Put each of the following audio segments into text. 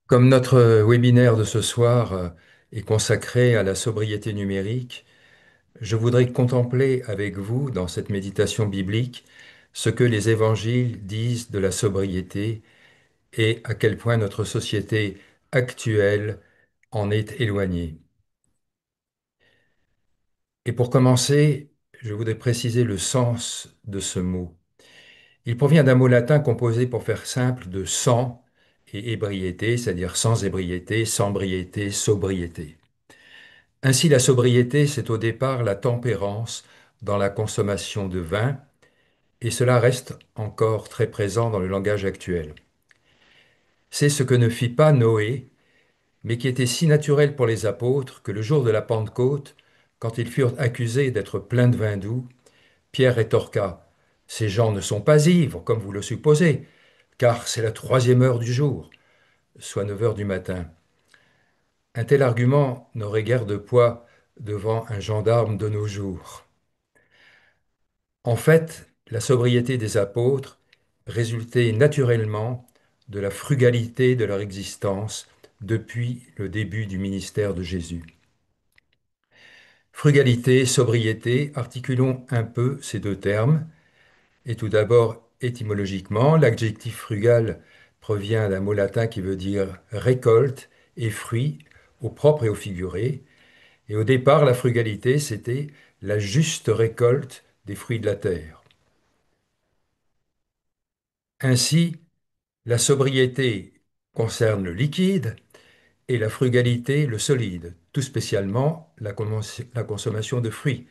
Comme notre webinaire de ce soir est consacré à la sobriété numérique, je voudrais contempler avec vous, dans cette méditation biblique, ce que les évangiles disent de la sobriété et à quel point notre société actuelle en est éloignée. Et pour commencer, je voudrais préciser le sens de ce mot. Il provient d'un mot latin composé, pour faire simple, de sans et ébriété, c'est-à-dire sans ébriété, sans briété, sobriété. Ainsi, la sobriété, c'est au départ la tempérance dans la consommation de vin, et cela reste encore très présent dans le langage actuel. C'est ce que ne fit pas Noé, mais qui était si naturel pour les apôtres que le jour de la Pentecôte, quand ils furent accusés d'être pleins de vin doux, Pierre rétorqua: Ces gens ne sont pas ivres, comme vous le supposez, car c'est la troisième heure du jour, soit 9 heures du matin. Un tel argument n'aurait guère de poids devant un gendarme de nos jours. En fait, la sobriété des apôtres résultait naturellement de la frugalité de leur existence depuis le début du ministère de Jésus. Frugalité, sobriété, articulons un peu ces deux termes. Et tout d'abord, étymologiquement, l'adjectif frugal provient d'un mot latin qui veut dire récolte et fruit, au propre et au figuré. Et au départ, la frugalité, c'était la juste récolte des fruits de la terre. Ainsi, la sobriété concerne le liquide et la frugalité le solide, tout spécialement la consommation de fruits,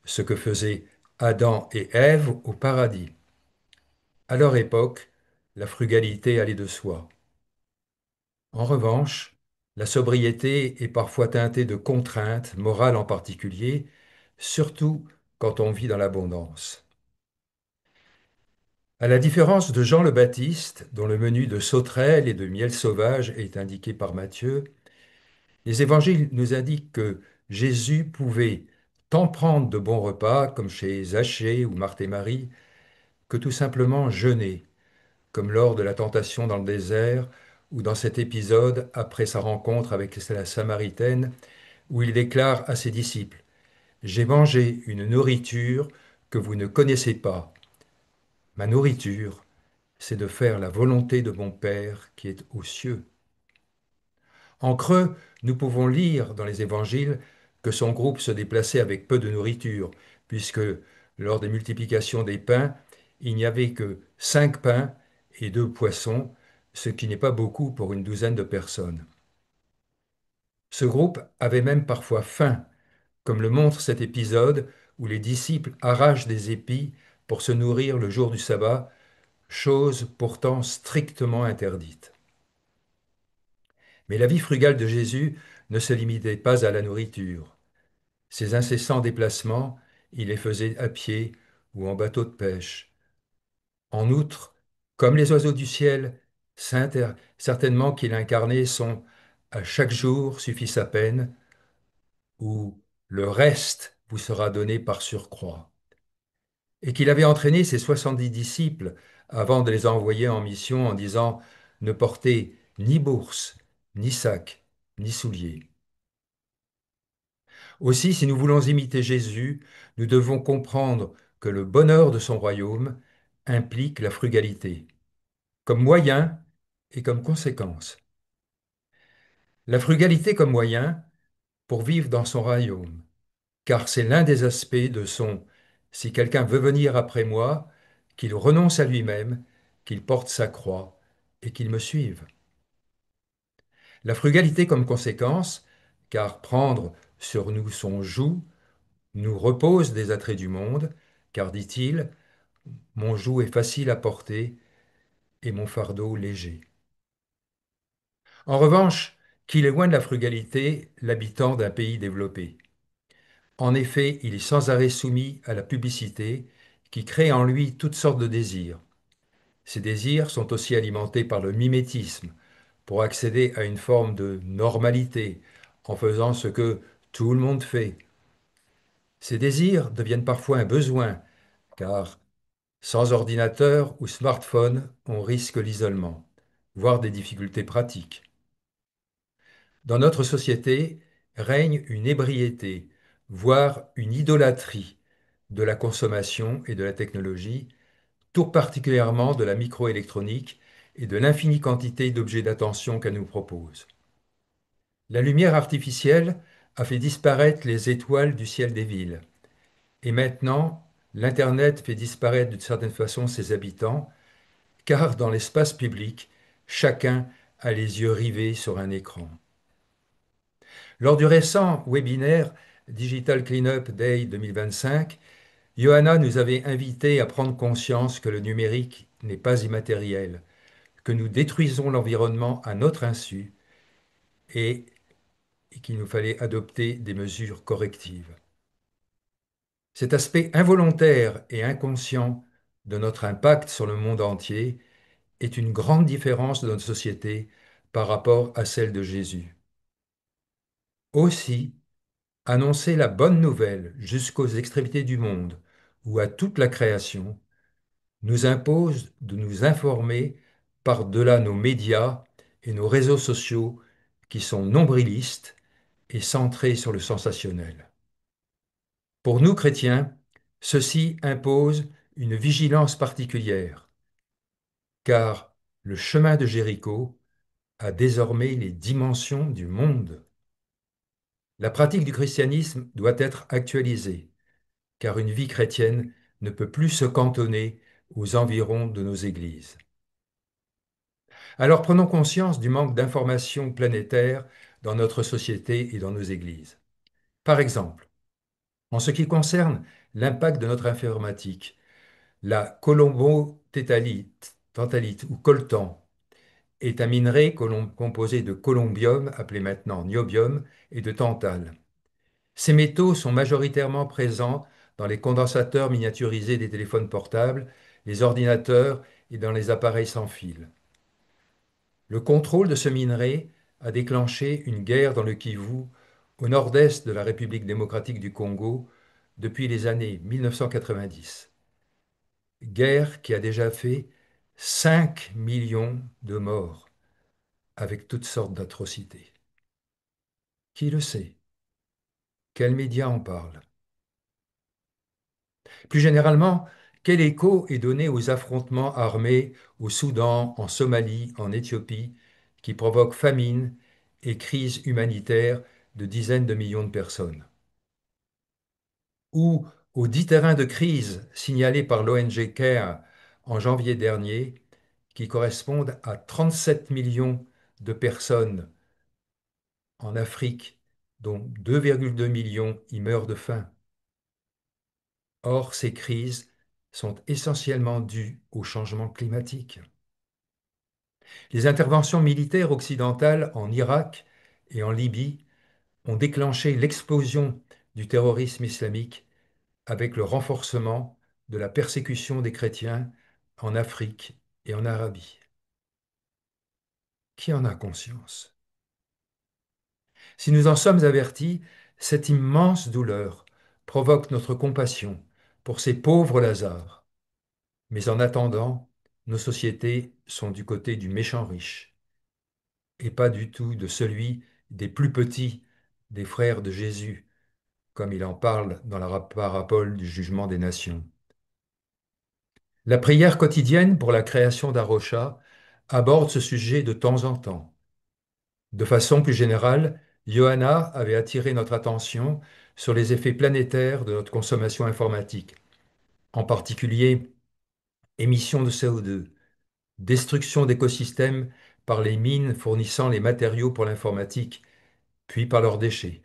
ce que faisaient Adam et Ève au paradis. À leur époque, la frugalité allait de soi. En revanche, la sobriété est parfois teintée de contraintes, morales en particulier, surtout quand on vit dans l'abondance. À la différence de Jean le Baptiste, dont le menu de sauterelles et de miel sauvage est indiqué par Matthieu, les évangiles nous indiquent que Jésus pouvait tant prendre de bons repas, comme chez Zachée ou Marthe et Marie, que tout simplement jeûner, comme lors de la tentation dans le désert ou dans cet épisode après sa rencontre avec la Samaritaine, où il déclare à ses disciples: J'ai mangé une nourriture que vous ne connaissez pas. Ma nourriture, c'est de faire la volonté de mon Père qui est aux cieux. En creux, nous pouvons lire dans les évangiles que son groupe se déplaçait avec peu de nourriture, puisque lors des multiplications des pains, il n'y avait que 5 pains et 2 poissons, ce qui n'est pas beaucoup pour une douzaine de personnes. Ce groupe avait même parfois faim, comme le montre cet épisode où les disciples arrachent des épis pour se nourrir le jour du sabbat, chose pourtant strictement interdite. Mais la vie frugale de Jésus ne se limitait pas à la nourriture. Ses incessants déplacements, il les faisait à pied ou en bateau de pêche. En outre, comme les oiseaux du ciel, certainement qu'il incarnait son «à chaque jour suffit sa peine» ou «le reste vous sera donné par surcroît», et qu'il avait entraîné ses 70 disciples avant de les envoyer en mission en disant: Ne portez ni bourse, ni sac, ni souliers. Aussi, si nous voulons imiter Jésus, nous devons comprendre que le bonheur de son royaume implique la frugalité, comme moyen et comme conséquence. La frugalité comme moyen pour vivre dans son royaume, car c'est l'un des aspects de son «Si quelqu'un veut venir après moi, qu'il renonce à lui-même, qu'il porte sa croix et qu'il me suive». La frugalité comme conséquence, car prendre sur nous son joug nous repose des attraits du monde, car, dit-il, mon joug est facile à porter et mon fardeau léger. En revanche, qu'il est loin de la frugalité, l'habitant d'un pays développé. En effet, il est sans arrêt soumis à la publicité qui crée en lui toutes sortes de désirs. Ces désirs sont aussi alimentés par le mimétisme, pour accéder à une forme de normalité, en faisant ce que tout le monde fait. Ces désirs deviennent parfois un besoin, car sans ordinateur ou smartphone, on risque l'isolement. voire des difficultés pratiques. Dans notre société règne une ébriété, voire une idolâtrie de la consommation et de la technologie, tout particulièrement de la microélectronique et de l'infinie quantité d'objets d'attention qu'elle nous propose. La lumière artificielle a fait disparaître les étoiles du ciel des villes. Et maintenant, l'Internet fait disparaître d'une certaine façon ses habitants, car dans l'espace public, chacun a les yeux rivés sur un écran. Lors du récent webinaire Digital Cleanup Day 2025, Johanna nous avait invités à prendre conscience que le numérique n'est pas immatériel, que nous détruisons l'environnement à notre insu et qu'il nous fallait adopter des mesures correctives. Cet aspect involontaire et inconscient de notre impact sur le monde entier est une grande différence de notre société par rapport à celle de Jésus. Aussi, annoncer la bonne nouvelle jusqu'aux extrémités du monde ou à toute la création nous impose de nous informer par-delà nos médias et nos réseaux sociaux qui sont nombrilistes et centrés sur le sensationnel. Pour nous chrétiens, ceci impose une vigilance particulière, car le chemin de Jéricho a désormais les dimensions du monde. La pratique du christianisme doit être actualisée, car une vie chrétienne ne peut plus se cantonner aux environs de nos églises. Alors prenons conscience du manque d'informations planétaires dans notre société et dans nos églises. Par exemple, en ce qui concerne l'impact de notre informatique, la colombo-tantalite ou coltan est un minerai composé de colombium, appelé maintenant niobium, et de tantale. Ces métaux sont majoritairement présents dans les condensateurs miniaturisés des téléphones portables, les ordinateurs et dans les appareils sans fil. Le contrôle de ce minerai a déclenché une guerre dans le Kivu, au nord-est de la République démocratique du Congo, depuis les années 1990. Guerre qui a déjà fait 5 millions de morts, avec toutes sortes d'atrocités. Qui le sait? Quels médias en parlent? Plus généralement, quel écho est donné aux affrontements armés au Soudan, en Somalie, en Éthiopie, qui provoquent famine et crise humanitaire de dizaines de millions de personnes? Ou aux 10 terrains de crise signalés par l'ONG CARE en janvier dernier, qui correspondent à 37 millions de personnes en Afrique, dont 2,2 millions y meurent de faim. Or, ces crises sont essentiellement dues au changement climatique. Les interventions militaires occidentales en Irak et en Libye ont déclenché l'explosion du terrorisme islamique avec le renforcement de la persécution des chrétiens en Afrique et en Arabie. Qui en a conscience? Si nous en sommes avertis, cette immense douleur provoque notre compassion pour ces pauvres Lazare. Mais en attendant, nos sociétés sont du côté du méchant riche, et pas du tout de celui des plus petits, des frères de Jésus, comme il en parle dans la parabole du jugement des nations. La prière quotidienne pour la création d'Arocha aborde ce sujet de temps en temps. De façon plus générale, Johanna avait attiré notre attention sur les effets planétaires de notre consommation informatique, en particulier émissions de CO2, destruction d'écosystèmes par les mines fournissant les matériaux pour l'informatique, puis par leurs déchets.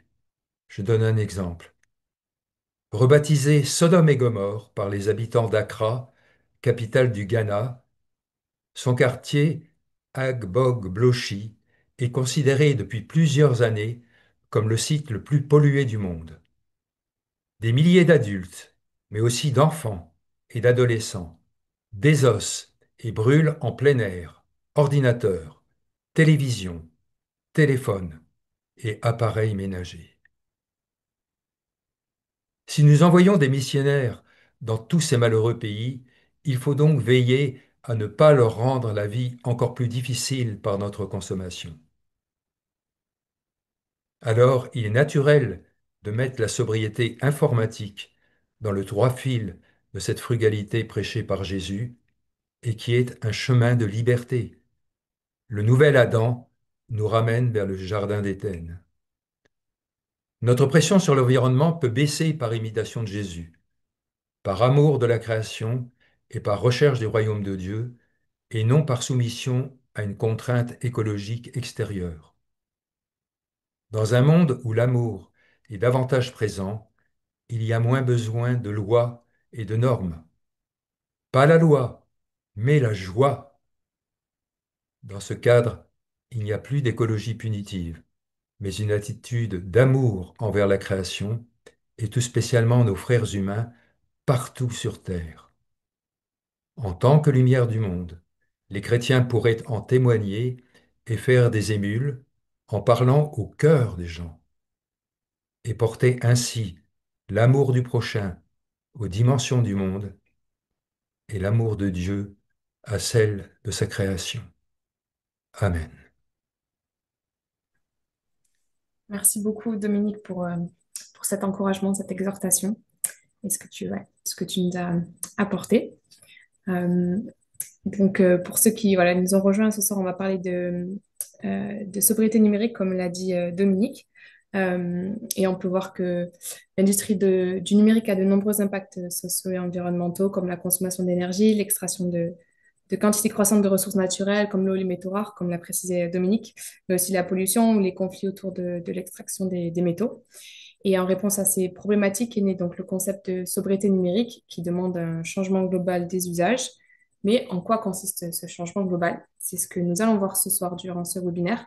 Je donne un exemple. Rebaptisé Sodome et Gomorrhe par les habitants d'Accra, capitale du Ghana, son quartier, Agbog-Bloshi, est considéré depuis plusieurs années comme le site le plus pollué du monde. Des milliers d'adultes, mais aussi d'enfants et d'adolescents, désossent et brûlent en plein air ordinateurs, télévisions, téléphones et appareils ménagers. Si nous envoyons des missionnaires dans tous ces malheureux pays, il faut donc veiller à ne pas leur rendre la vie encore plus difficile par notre consommation. Alors, il est naturel de mettre la sobriété informatique dans le droit fil de cette frugalité prêchée par Jésus et qui est un chemin de liberté. Le nouvel Adam nous ramène vers le jardin d'Éden. Notre pression sur l'environnement peut baisser par imitation de Jésus, par amour de la création et par recherche du royaume de Dieu, et non par soumission à une contrainte écologique extérieure. Dans un monde où l'amour est davantage présent, il y a moins besoin de lois et de normes. Pas la loi, mais la joie. Dans ce cadre, il n'y a plus d'écologie punitive, mais une attitude d'amour envers la création, et tout spécialement nos frères humains partout sur Terre. En tant que lumière du monde, les chrétiens pourraient en témoigner et faire des émules en parlant au cœur des gens, et porter ainsi l'amour du prochain aux dimensions du monde et l'amour de Dieu à celle de sa création. Amen. Merci beaucoup, Dominique, pour cet encouragement, cette exhortation et ce que tu nous as apporté. Euh, pour ceux qui voilà, nous ont rejoints ce soir, on va parler de sobriété numérique, comme l'a dit Dominique. Et on peut voir que du numérique a de nombreux impacts sociaux et environnementaux, comme la consommation d'énergie, l'extraction de quantités croissantes de ressources naturelles, comme l'eau et les métaux rares, comme l'a précisé Dominique, mais aussi la pollution ou les conflits autour de l'extraction des métaux. Et en réponse à ces problématiques est né donc le concept de sobriété numérique qui demande un changement global des usages. Mais en quoi consiste ce changement global? C'est ce que nous allons voir ce soir durant ce webinaire.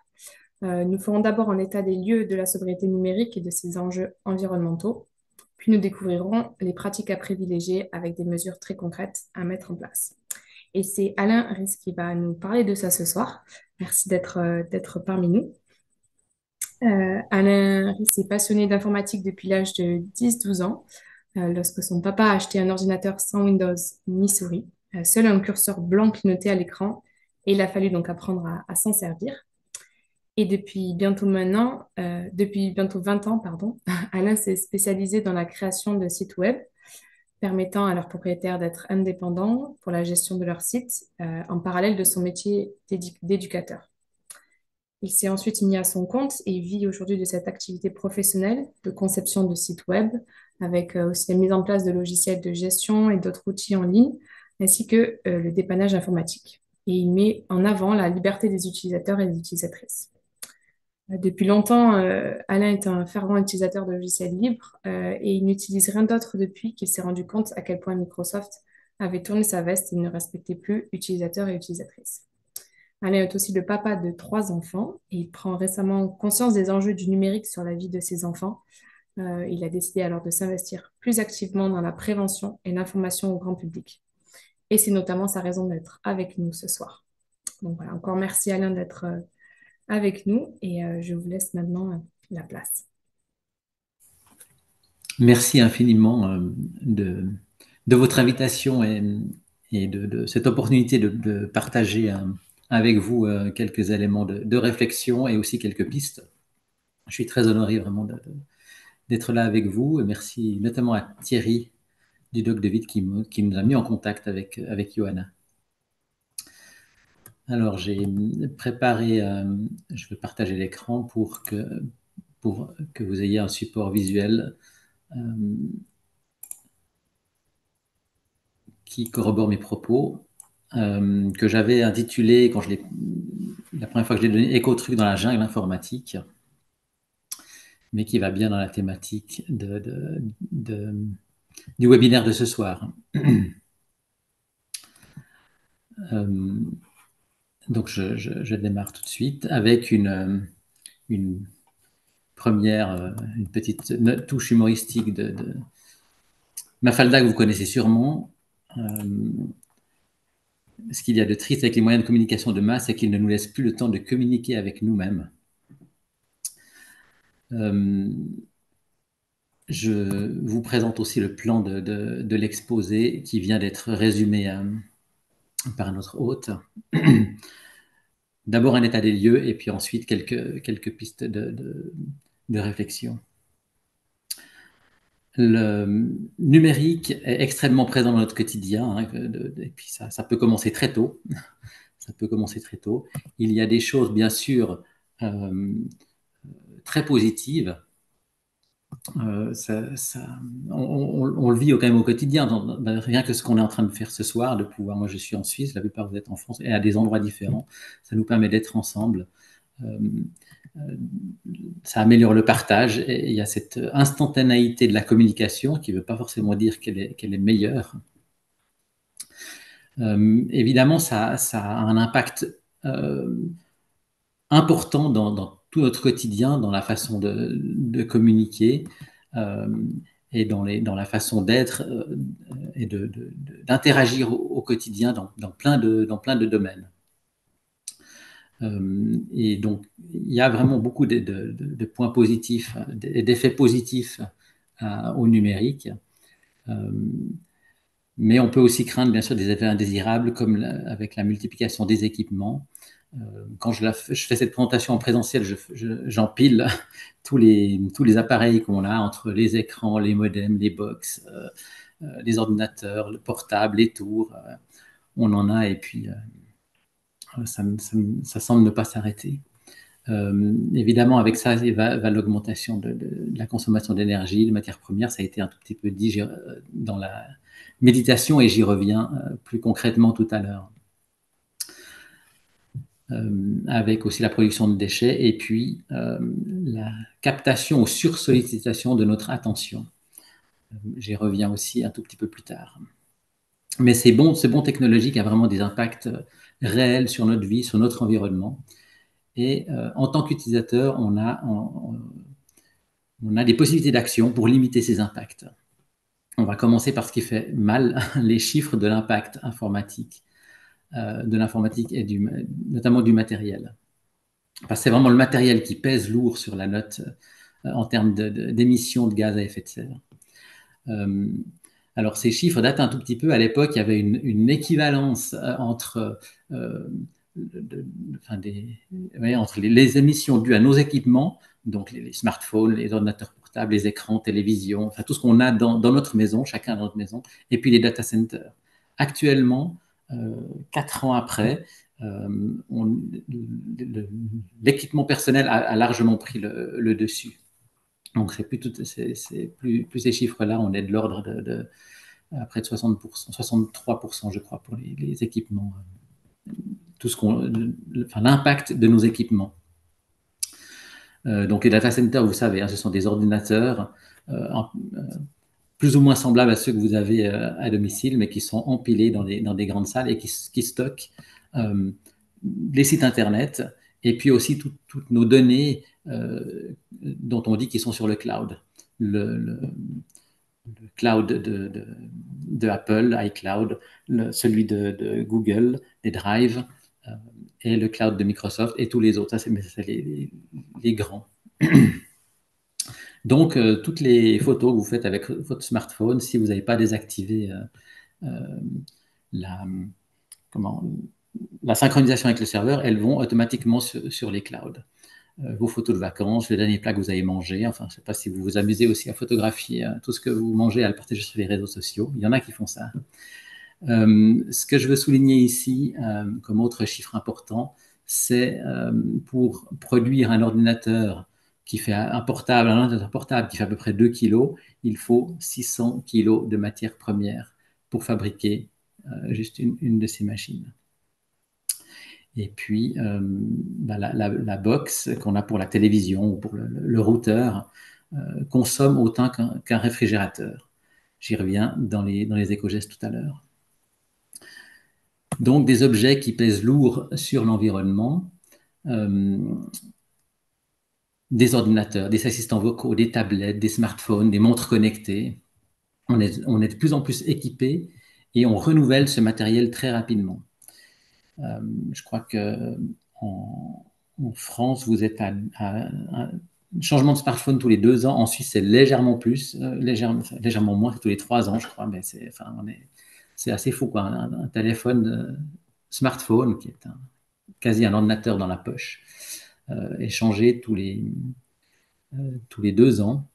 Nous ferons d'abord un état des lieux de la sobriété numérique et de ses enjeux environnementaux. Puis nous découvrirons les pratiques à privilégier avec des mesures très concrètes à mettre en place. Et c'est Alain Ries qui va nous parler de ça ce soir. Merci d'être parmi nous. Alain Ries est passionné d'informatique depuis l'âge de 10-12 ans, lorsque son papa a acheté un ordinateur sans Windows ni souris. Seul un curseur blanc clignotait à l'écran et il a fallu donc apprendre à s'en servir. Et depuis bientôt 20 ans, pardon, Alain s'est spécialisé dans la création de sites web permettant à leurs propriétaires d'être indépendants pour la gestion de leur site, en parallèle de son métier d'éducateur. Il s'est ensuite mis à son compte et vit aujourd'hui de cette activité professionnelle de conception de sites web, avec aussi la mise en place de logiciels de gestion et d'autres outils en ligne, ainsi que le dépannage informatique. Et il met en avant la liberté des utilisateurs et des utilisatrices. Depuis longtemps, Alain est un fervent utilisateur de logiciels libres et il n'utilise rien d'autre depuis qu'il s'est rendu compte à quel point Microsoft avait tourné sa veste et ne respectait plus utilisateurs et utilisatrices. Alain est aussi le papa de 3 enfants et il prend récemment conscience des enjeux du numérique sur la vie de ses enfants. Il a décidé alors de s'investir plus activement dans la prévention et l'information au grand public. Et c'est notamment sa raison d'être avec nous ce soir. Donc voilà, encore merci Alain d'être avec nous et je vous laisse maintenant la place. Merci infiniment de votre invitation et de cette opportunité de partager avec vous quelques éléments de réflexion et aussi quelques pistes. Je suis très honoré vraiment d'être là avec vous et merci notamment à Thierry du Doc de Vite qui nous a mis en contact avec Johanna. Alors j'ai préparé, je vais partager l'écran pour que vous ayez un support visuel qui corrobore mes propos, que j'avais intitulé, la première fois que je l'ai donné, Éco-truc dans la jungle informatique, mais qui va bien dans la thématique du webinaire de ce soir. Donc je démarre tout de suite avec une première, une petite touche humoristique de Mafalda que vous connaissez sûrement. Ce qu'il y a de triste avec les moyens de communication de masse, c'est qu'ils ne nous laissent plus le temps de communiquer avec nous-mêmes. Je vous présente aussi le plan de l'exposé qui vient d'être résumé par notre hôte. D'abord un état des lieux et puis ensuite quelques pistes de réflexion. Le numérique est extrêmement présent dans notre quotidien, hein, et puis ça peut commencer très tôt. Ça peut commencer très tôt. Il y a des choses, bien sûr, très positives. On le vit quand même au quotidien, rien que ce qu'on est en train de faire ce soir, de pouvoir, moi je suis en Suisse, la plupart vous êtes en France, et à des endroits différents, ça nous permet d'être ensemble. Euh, Ça améliore le partage, et il y a cette instantanéité de la communication qui ne veut pas forcément dire qu'elle est meilleure. Évidemment, ça a un impact important dans tout notre quotidien, dans la façon de communiquer euh, et dans la façon d'être et d'interagir au quotidien dans plein de domaines. Et donc, il y a vraiment beaucoup de points positifs et d'effets positifs au numérique. Mais on peut aussi craindre, bien sûr, des effets indésirables, comme avec la multiplication des équipements. Quand je fais cette présentation en présentiel, j'empile tous les appareils qu'on a, entre les écrans, les modems, les box, les ordinateurs, le portable, les tours. On en a, et puis ça semble ne pas s'arrêter. Évidemment, avec ça, va l'augmentation de la consommation d'énergie, de matières premières. Ça a été un tout petit peu dit dans la méditation, et j'y reviens plus concrètement tout à l'heure. Avec aussi la production de déchets et puis la captation ou sursollicitation de notre attention. J'y reviens aussi un tout petit peu plus tard. Mais ce bon technologique a vraiment des impacts réels sur notre vie, sur notre environnement. Et en tant qu'utilisateur, on a des possibilités d'action pour limiter ces impacts. On va commencer par ce qui fait mal, les chiffres de l'impact informatique, de l'informatique et notamment du matériel. Parce que c'est vraiment le matériel qui pèse lourd sur la note en termes d'émissions de gaz à effet de serre. Alors ces chiffres datent un tout petit peu. À l'époque, il y avait une équivalence entre les émissions dues à nos équipements, donc les smartphones, les ordinateurs portables, les écrans, télévisions, enfin tout ce qu'on a dans notre maison, chacun dans notre maison, et puis les data centers. Actuellement, 4 ans après, l'équipement personnel a largement pris le dessus. Donc, plus ces chiffres-là, on est de l'ordre de à près de 60%, 63%, je crois, pour les équipements. L'impact de nos équipements. Donc, les data centers, vous savez, hein, ce sont des ordinateurs plus ou moins semblables à ceux que vous avez à domicile, mais qui sont empilés dans des grandes salles et qui stockent les sites Internet et puis aussi toutes nos données dont on dit qu'ils sont sur le cloud. Le cloud de Apple, iCloud, celui de Google, les Drive, et le cloud de Microsoft et tous les autres. Ça, c'est les grands. Donc, toutes les photos que vous faites avec votre smartphone, si vous n'avez pas désactivé la synchronisation avec le serveur, elles vont automatiquement sur les clouds. Vos photos de vacances, le dernier plat que vous avez mangé, enfin, je ne sais pas si vous vous amusez aussi à photographier tout ce que vous mangez, à le partager sur les réseaux sociaux. Il y en a qui font ça. Ce que je veux souligner ici, comme autre chiffre important, c'est pour produire un ordinateur qui fait un ordinateur portable qui fait à peu près 2 kilos, il faut 600 kilos de matières premières pour fabriquer juste une de ces machines. Et puis, la box qu'on a pour la télévision ou pour le routeur consomme autant qu'un réfrigérateur. J'y reviens dans les éco-gestes tout à l'heure. Donc, des objets qui pèsent lourd sur l'environnement, des ordinateurs, des assistants vocaux, des tablettes, des smartphones, des montres connectées. On est de plus en plus équipés et on renouvelle ce matériel très rapidement. Je crois qu'en France, vous êtes à un changement de smartphone tous les 2 ans. En Suisse, c'est légèrement plus, légèrement moins, c'est tous les 3 ans, je crois. Mais c'est assez fou, quoi. Un téléphone, smartphone, qui est quasi un ordinateur dans la poche, est changé tous les 2 ans,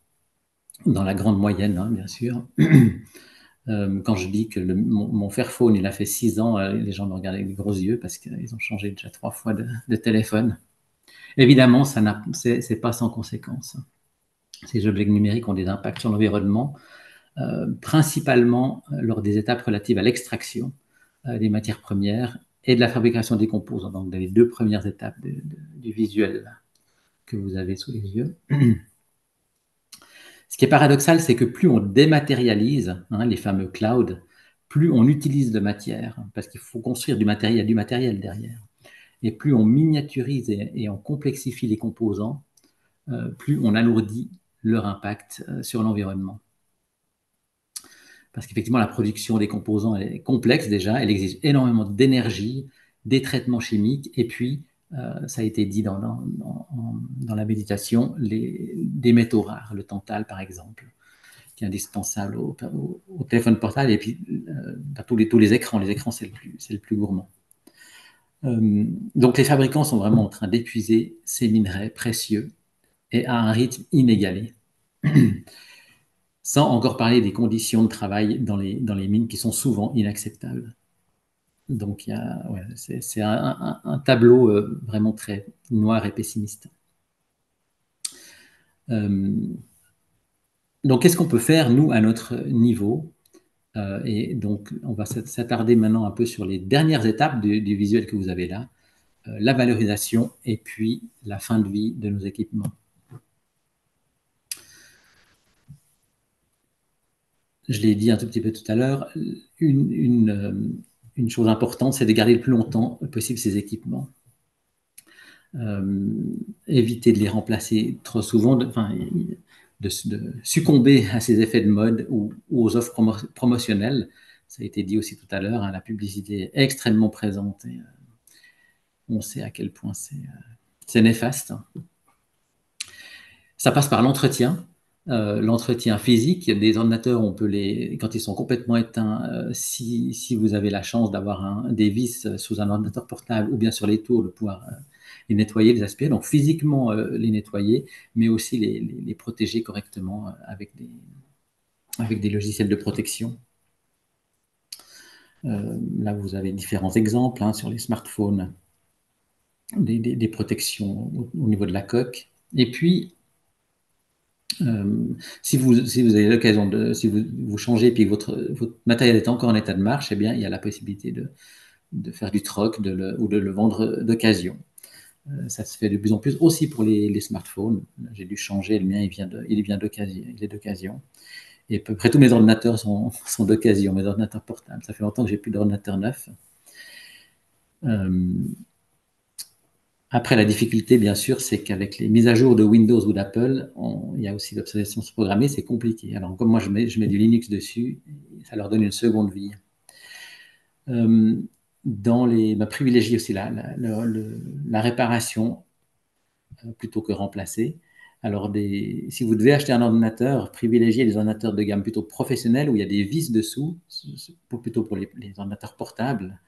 dans la grande moyenne, hein, bien sûr. Quand je dis que mon Fairphone, il a fait 6 ans, les gens me regardent avec des gros yeux parce qu'ils ont changé déjà 3 fois de téléphone. Évidemment, c'est pas sans conséquence. Ces objets numériques ont des impacts sur l'environnement, principalement lors des étapes relatives à l'extraction des matières premières et de la fabrication des composants, donc les 2 premières étapes du visuel que vous avez sous les yeux. Ce qui est paradoxal, c'est que plus on dématérialise, hein, les fameux clouds, plus on utilise de matière, parce qu'il faut construire du matériel derrière. Et plus on miniaturise et on complexifie les composants, plus on alourdit leur impact sur l'environnement. Parce qu'effectivement, la production des composants elle est complexe déjà, elle exige énormément d'énergie, des traitements chimiques, et puis, ça a été dit dans la méditation, des métaux rares, le tantal par exemple, qui est indispensable au téléphone portable, et puis tous les écrans. Les écrans, c'est le plus gourmand. Donc les fabricants sont vraiment en train d'épuiser ces minerais précieux et à un rythme inégalé. Sans encore parler des conditions de travail dans les mines qui sont souvent inacceptables. Donc c'est un tableau vraiment très noir et pessimiste. Donc qu'est-ce qu'on peut faire, nous, à notre niveau? Et donc on va s'attarder maintenant un peu sur les dernières étapes du visuel que vous avez là, la valorisation et puis la fin de vie de nos équipements. Je l'ai dit un tout petit peu tout à l'heure, une chose importante, c'est de garder le plus longtemps possible ces équipements. Éviter de les remplacer trop souvent, de succomber à ces effets de mode ou aux offres promotionnelles. Ça a été dit aussi tout à l'heure, hein, la publicité est extrêmement présente et on sait à quel point c'est néfaste. Ça passe par l'entretien. L'entretien physique des ordinateurs, on peut quand ils sont complètement éteints, si vous avez la chance d'avoir des vis sous un ordinateur portable ou bien sur les tours, de pouvoir les nettoyer, les aspirer, donc physiquement les nettoyer, mais aussi les protéger correctement avec des logiciels de protection. Là, vous avez différents exemples, hein, sur les smartphones, des protections au niveau de la coque. Et puis, si vous avez l'occasion si vous changez et que votre matériel est encore en état de marche, eh bien, il y a la possibilité de faire du troc ou de le vendre d'occasion. Ça se fait de plus en plus aussi pour les smartphones. J'ai dû changer, le mien, il est d'occasion. Et à peu près tous mes ordinateurs sont d'occasion, mes ordinateurs portables. Ça fait longtemps que j'ai plus d'ordinateur neuf. Après, la difficulté, bien sûr, c'est qu'avec les mises à jour de Windows ou d'Apple, il y a aussi l'obsolescence programmée, c'est compliqué. Alors, comme moi, je mets du Linux dessus, ça leur donne une seconde vie. Privilégier aussi la réparation plutôt que remplacer. Alors, si vous devez acheter un ordinateur, privilégiez les ordinateurs de gamme plutôt professionnels où il y a des vis dessous, plutôt pour les ordinateurs portables,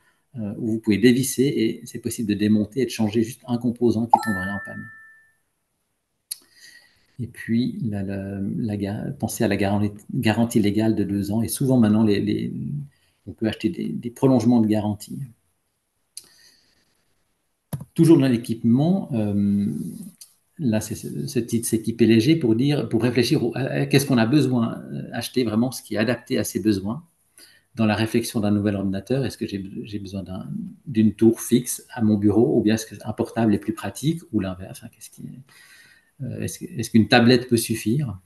où vous pouvez dévisser et c'est possible de démonter et de changer juste un composant qui tomberait en panne. Et puis, pensez à la garantie légale de 2 ans. Et souvent, maintenant, on peut acheter des prolongements de garantie. Toujours dans l'équipement, là, ce titre s'équiper léger pour réfléchir à qu'est-ce qu'on a besoin, acheter vraiment ce qui est adapté à ses besoins. Dans la réflexion d'un nouvel ordinateur, est-ce que j'ai besoin d'une tour fixe à mon bureau ou bien est-ce qu'un portable est plus pratique ou l'inverse, hein, est-ce qu'une tablette peut suffire?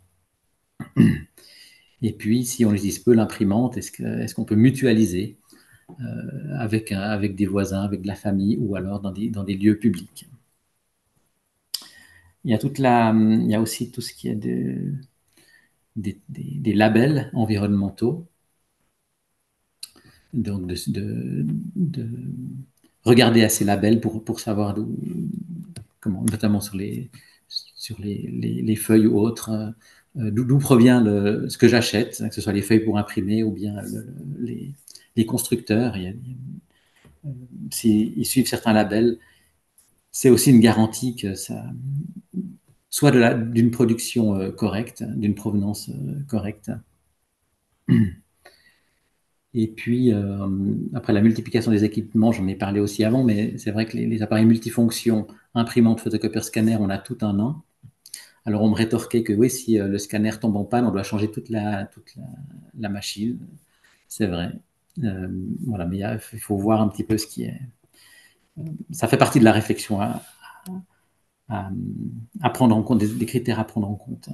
Et puis, si on utilise peu l'imprimante, est-ce qu'on peut mutualiser avec des voisins, avec de la famille ou alors dans des lieux publics? Il y a aussi tout ce qui est des labels environnementaux. Donc, de regarder à ces labels pour savoir notamment sur les feuilles ou autres, d'où provient ce que j'achète, que ce soit les feuilles pour imprimer ou bien les constructeurs. S'ils suivent certains labels, c'est aussi une garantie que ça soit d'une production correcte, d'une provenance correcte. Et puis, après la multiplication des équipements, j'en ai parlé aussi avant, mais c'est vrai que les appareils multifonctions, imprimantes, photocopieurs, scanners, on a tout un an. Alors, on me rétorquait que oui, si le scanner tombe en panne, on doit changer toute la machine. C'est vrai. Euh, voilà, mais il faut voir un petit peu ce qui est. Ça fait partie de la réflexion à, à prendre en compte, des critères à prendre en compte.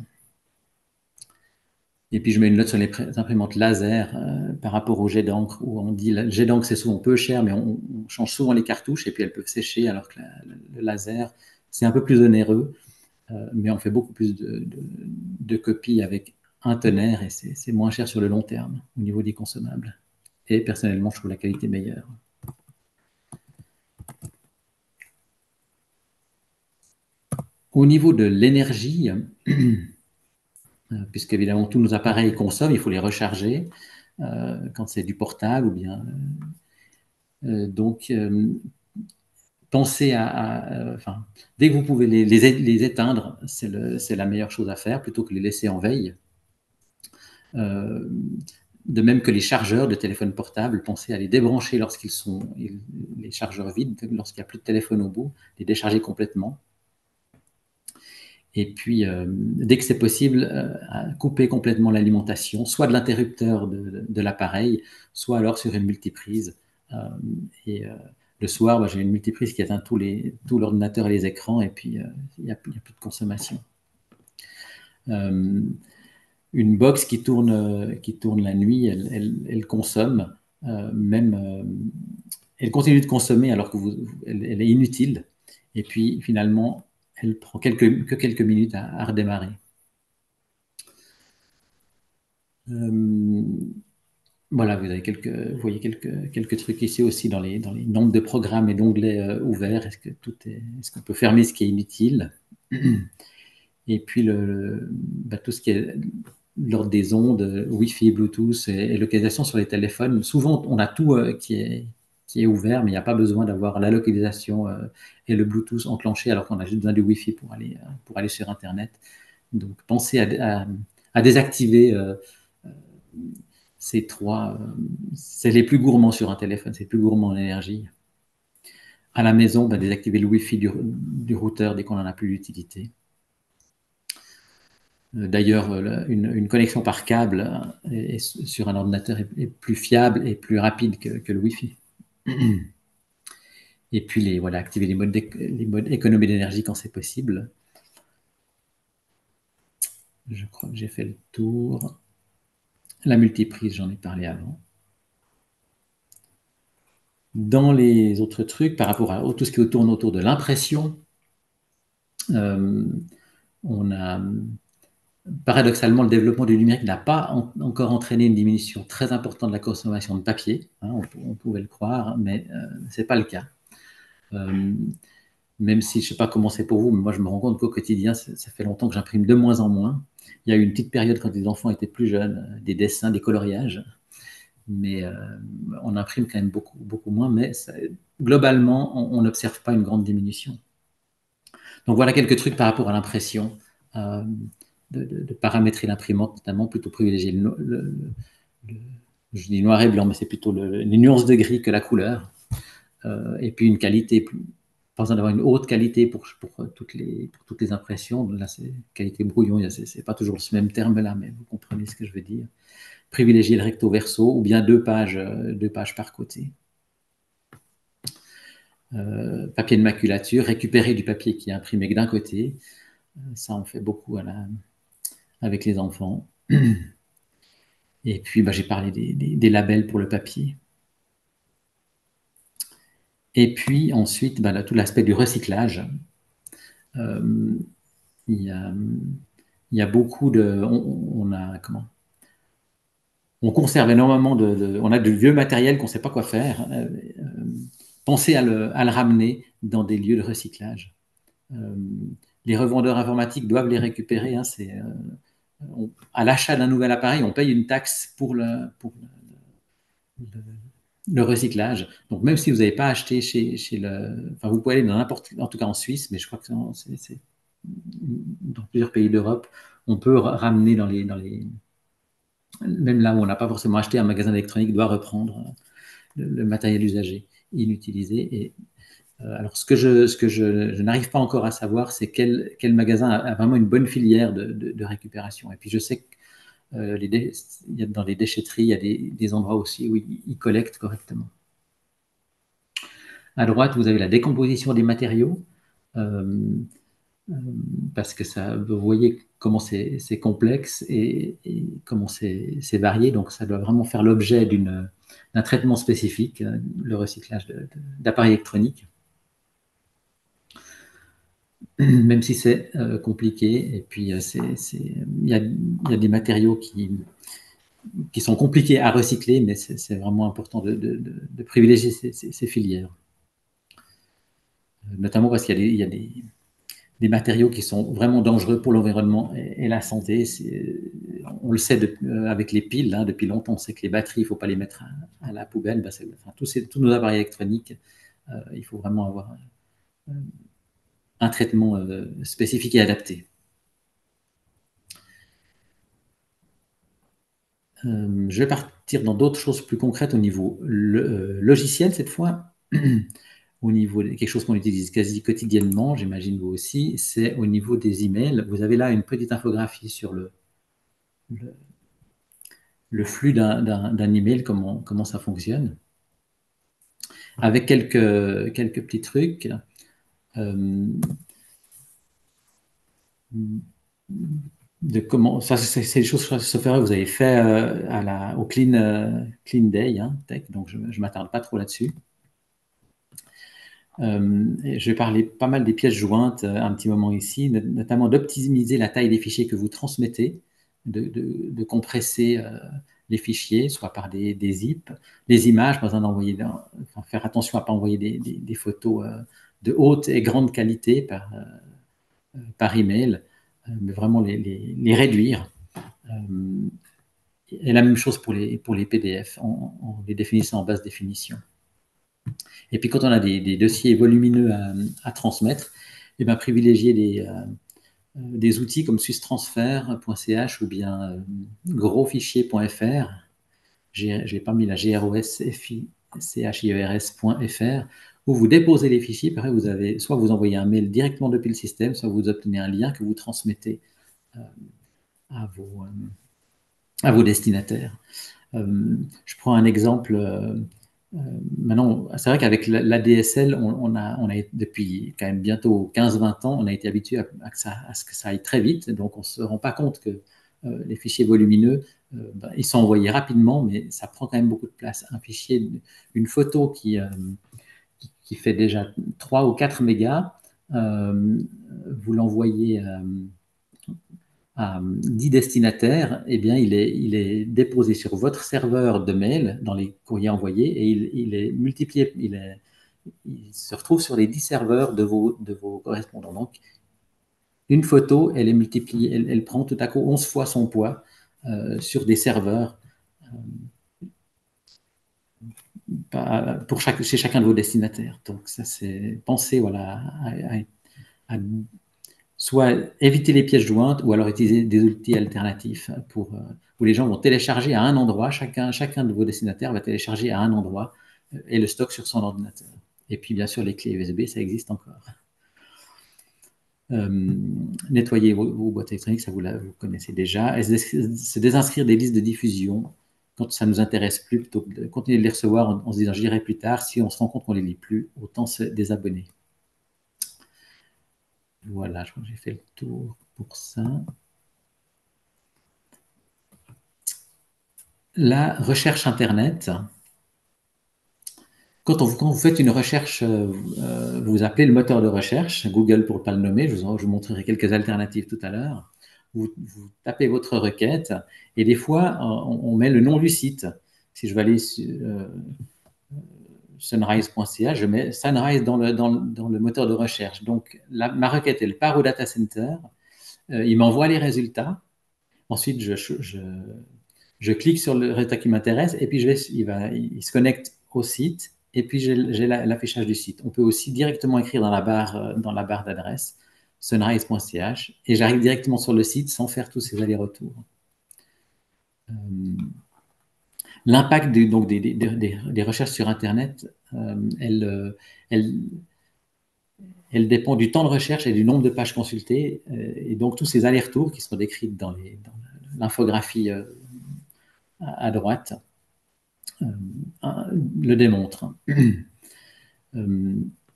Et puis je mets une note sur les imprimantes laser par rapport au jet d'encre, où on dit le jet d'encre c'est souvent peu cher, mais on change souvent les cartouches et puis elles peuvent sécher, alors que le laser c'est un peu plus onéreux, mais on fait beaucoup plus de copies avec un tonnerre et c'est moins cher sur le long terme au niveau des consommables. Et personnellement, je trouve la qualité meilleure. Au niveau de l'énergie, puisque évidemment tous nos appareils consomment, il faut les recharger quand c'est du portable ou bien. Donc, pensez enfin, dès que vous pouvez les éteindre, c'est la meilleure chose à faire plutôt que les laisser en veille. De même que les chargeurs de téléphone portable, pensez à les débrancher lorsqu'ils sont les chargeurs vides, lorsqu'il n'y a plus de téléphone au bout, les décharger complètement. Et puis, dès que c'est possible, couper complètement l'alimentation, soit de l'interrupteur de l'appareil, soit alors sur une multiprise. Et le soir, j'ai une multiprise qui atteint tout l'ordinateur et les écrans, et puis il n'y a plus de consommation. Une box qui tourne la nuit, elle consomme, elle continue de consommer alors elle est inutile. Et puis finalement, elle prend que quelques minutes à redémarrer. Voilà, vous voyez quelques trucs ici aussi dans les nombres de programmes et d'onglets ouverts. Est-ce qu'on peut fermer ce qui est inutile? Et puis tout ce qui est l'ordre des ondes, Wi-Fi, Bluetooth et localisation sur les téléphones. Souvent, on a tout qui est ouvert, mais il n'y a pas besoin d'avoir la localisation et le Bluetooth enclenché alors qu'on a juste besoin du Wi-Fi pour aller sur Internet. Donc, pensez à désactiver ces trois. C'est les plus gourmands sur un téléphone, c'est les plus gourmands en énergie. À la maison, désactiver le Wi-Fi du routeur dès qu'on n'en a plus d'utilité. D'ailleurs, une connexion par câble sur un ordinateur est plus fiable et plus rapide que le Wi-Fi. Et puis, activer les modes économie d'énergie quand c'est possible. Je crois que j'ai fait le tour. La multiprise, j'en ai parlé avant. Dans les autres trucs, par rapport à tout ce qui tourne autour de l'impression, on a paradoxalement le développement du numérique n'a pas encore entraîné une diminution très importante de la consommation de papier. On pouvait le croire, mais ce n'est pas le cas. Même si je ne sais pas comment c'est pour vous, mais moi je me rends compte qu'au quotidien, ça fait longtemps que j'imprime de moins en moins. Il y a eu une petite période quand les enfants étaient plus jeunes, des dessins, des coloriages, mais on imprime quand même beaucoup, beaucoup moins, mais globalement, on n'observe pas une grande diminution. Donc voilà quelques trucs par rapport à l'impression, de paramétrer l'imprimante, notamment plutôt privilégier je dis noir et blanc, mais c'est plutôt les nuances de gris que la couleur, et puis une qualité pas besoin d'avoir une haute qualité pour toutes les impressions. Là, c'est qualité brouillon, c'est pas toujours ce même terme-là, mais vous comprenez ce que je veux dire. Privilégier le recto verso ou bien deux pages par côté. Papier de maculature, récupérer du papier qui est imprimé que d'un côté. Ça, on fait beaucoup avec les enfants. Et puis, j'ai parlé des labels pour le papier. Et puis, ensuite, tout l'aspect du recyclage. Il y a beaucoup de... On conserve énormément on a du vieux matériel qu'on ne sait pas quoi faire. Pensez à le ramener dans des lieux de recyclage. Les revendeurs informatiques doivent les récupérer. À l'achat d'un nouvel appareil, on paye une taxe pour le recyclage. Donc, même si vous n'avez pas acheté chez le... Enfin, vous pouvez aller dans n'importe... En tout cas en Suisse, mais je crois que c'est dans plusieurs pays d'Europe, on peut ramener même là où on n'a pas forcément acheté, un magasin d'électronique doit reprendre le matériel usagé, inutilisé. Et alors, je n'arrive pas encore à savoir, c'est quel magasin a vraiment une bonne filière de récupération. Et puis, je sais que dans les déchetteries, il y a des endroits aussi où ils collectent correctement. À droite, vous avez la décomposition des matériaux. Euh, euh, Parce que ça, vous voyez comment c'est complexe et comment c'est varié. Donc, ça doit vraiment faire l'objet d'un traitement spécifique, le recyclage d'appareils électroniques, même si c'est compliqué. Et puis, il y a des matériaux qui sont compliqués à recycler, mais c'est vraiment important de privilégier ces filières. Notamment parce qu'il y a des matériaux qui sont vraiment dangereux pour l'environnement et la santé. On le sait avec les piles, hein, depuis longtemps, on sait que les batteries, il ne faut pas les mettre à la poubelle. Bah, enfin, tous nos appareils électroniques, il faut vraiment avoir un traitement spécifique et adapté. Je vais partir dans d'autres choses plus concrètes au niveau logiciel cette fois. Au niveau de quelque chose qu'on utilise quasi quotidiennement, j'imagine vous aussi, c'est au niveau des emails. Vous avez là une petite infographie sur le, le flux d'un email, comment ça fonctionne, avec quelques petits trucs. Euh, de comment, ça, c'est des choses que se feraient, vous avez fait au Clean Day, hein, Tech, donc je ne m'attarde pas trop là-dessus. Je vais parler pas mal des pièces jointes un petit moment ici, notamment d'optimiser la taille des fichiers que vous transmettez, de compresser les fichiers, soit par des zips, les images, pas besoin d'envoyer, enfin, faire attention à ne pas envoyer des photos de haute et grande qualité par email, mais vraiment les réduire. Et la même chose pour les PDF, en les définissant en basse définition. Et puis quand on a des dossiers volumineux à transmettre, et bien privilégier des outils comme swisstransfer.ch ou bien grosfichier.fr. J'ai pas mis la grosfichers.fr où vous déposez les fichiers. Pareil, soit vous envoyez un mail directement depuis le système, soit vous obtenez un lien que vous transmettez à vos destinataires. Je prends un exemple. Maintenant, c'est vrai qu'avec l'ADSL, on a depuis quand même bientôt 15-20 ans, on a été habitué à ce que ça aille très vite. Donc, on ne se rend pas compte que les fichiers volumineux, ils sont envoyés rapidement, mais ça prend quand même beaucoup de place. Un fichier, une photo qui fait déjà 3 ou 4 mégas, vous l'envoyez à 10 destinataires, eh bien, il est déposé sur votre serveur de mail dans les courriers envoyés et il est multiplié, il se retrouve sur les 10 serveurs de vos correspondants. Donc, une photo, elle est multipliée, elle prend tout à coup 11 fois son poids sur des serveurs chez chacun de vos destinataires. Donc, ça, c'est penser voilà, à soit éviter les pièces jointes ou alors utiliser des outils alternatifs où les gens vont télécharger à un endroit, chacun de vos destinataires va télécharger à un endroit et le stock sur son ordinateur. Et puis bien sûr les clés USB, ça existe encore. Nettoyer vos boîtes électroniques, ça vous connaissez déjà. Et se désinscrire des listes de diffusion quand ça ne nous intéresse plus, plutôt que de continuer de les recevoir en se disant j'irai plus tard. Si on se rend compte qu'on ne les lit plus, autant se désabonner. Voilà, je crois que j'ai fait le tour pour ça. La recherche Internet. Quand vous faites une recherche, vous appelez le moteur de recherche, Google pour ne pas le nommer, je vous montrerai quelques alternatives tout à l'heure. Vous tapez votre requête et des fois, on met le nom du site. Si je vais aller sur sunrise.ca, je mets Sunrise dans le moteur de recherche. Donc, ma requête, elle part au data center, il m'envoie les résultats. Ensuite, je clique sur le résultat qui m'intéresse et puis il se connecte au site, et puis j'ai l'affichage du site. On peut aussi directement écrire dans la barre d'adresse sunrise.ch, et j'arrive directement sur le site sans faire tous ces allers-retours. L'impact des recherches sur Internet, elle dépend du temps de recherche et du nombre de pages consultées. Et donc, tous ces allers-retours qui sont décrits dans l'infographie à droite le démontrent.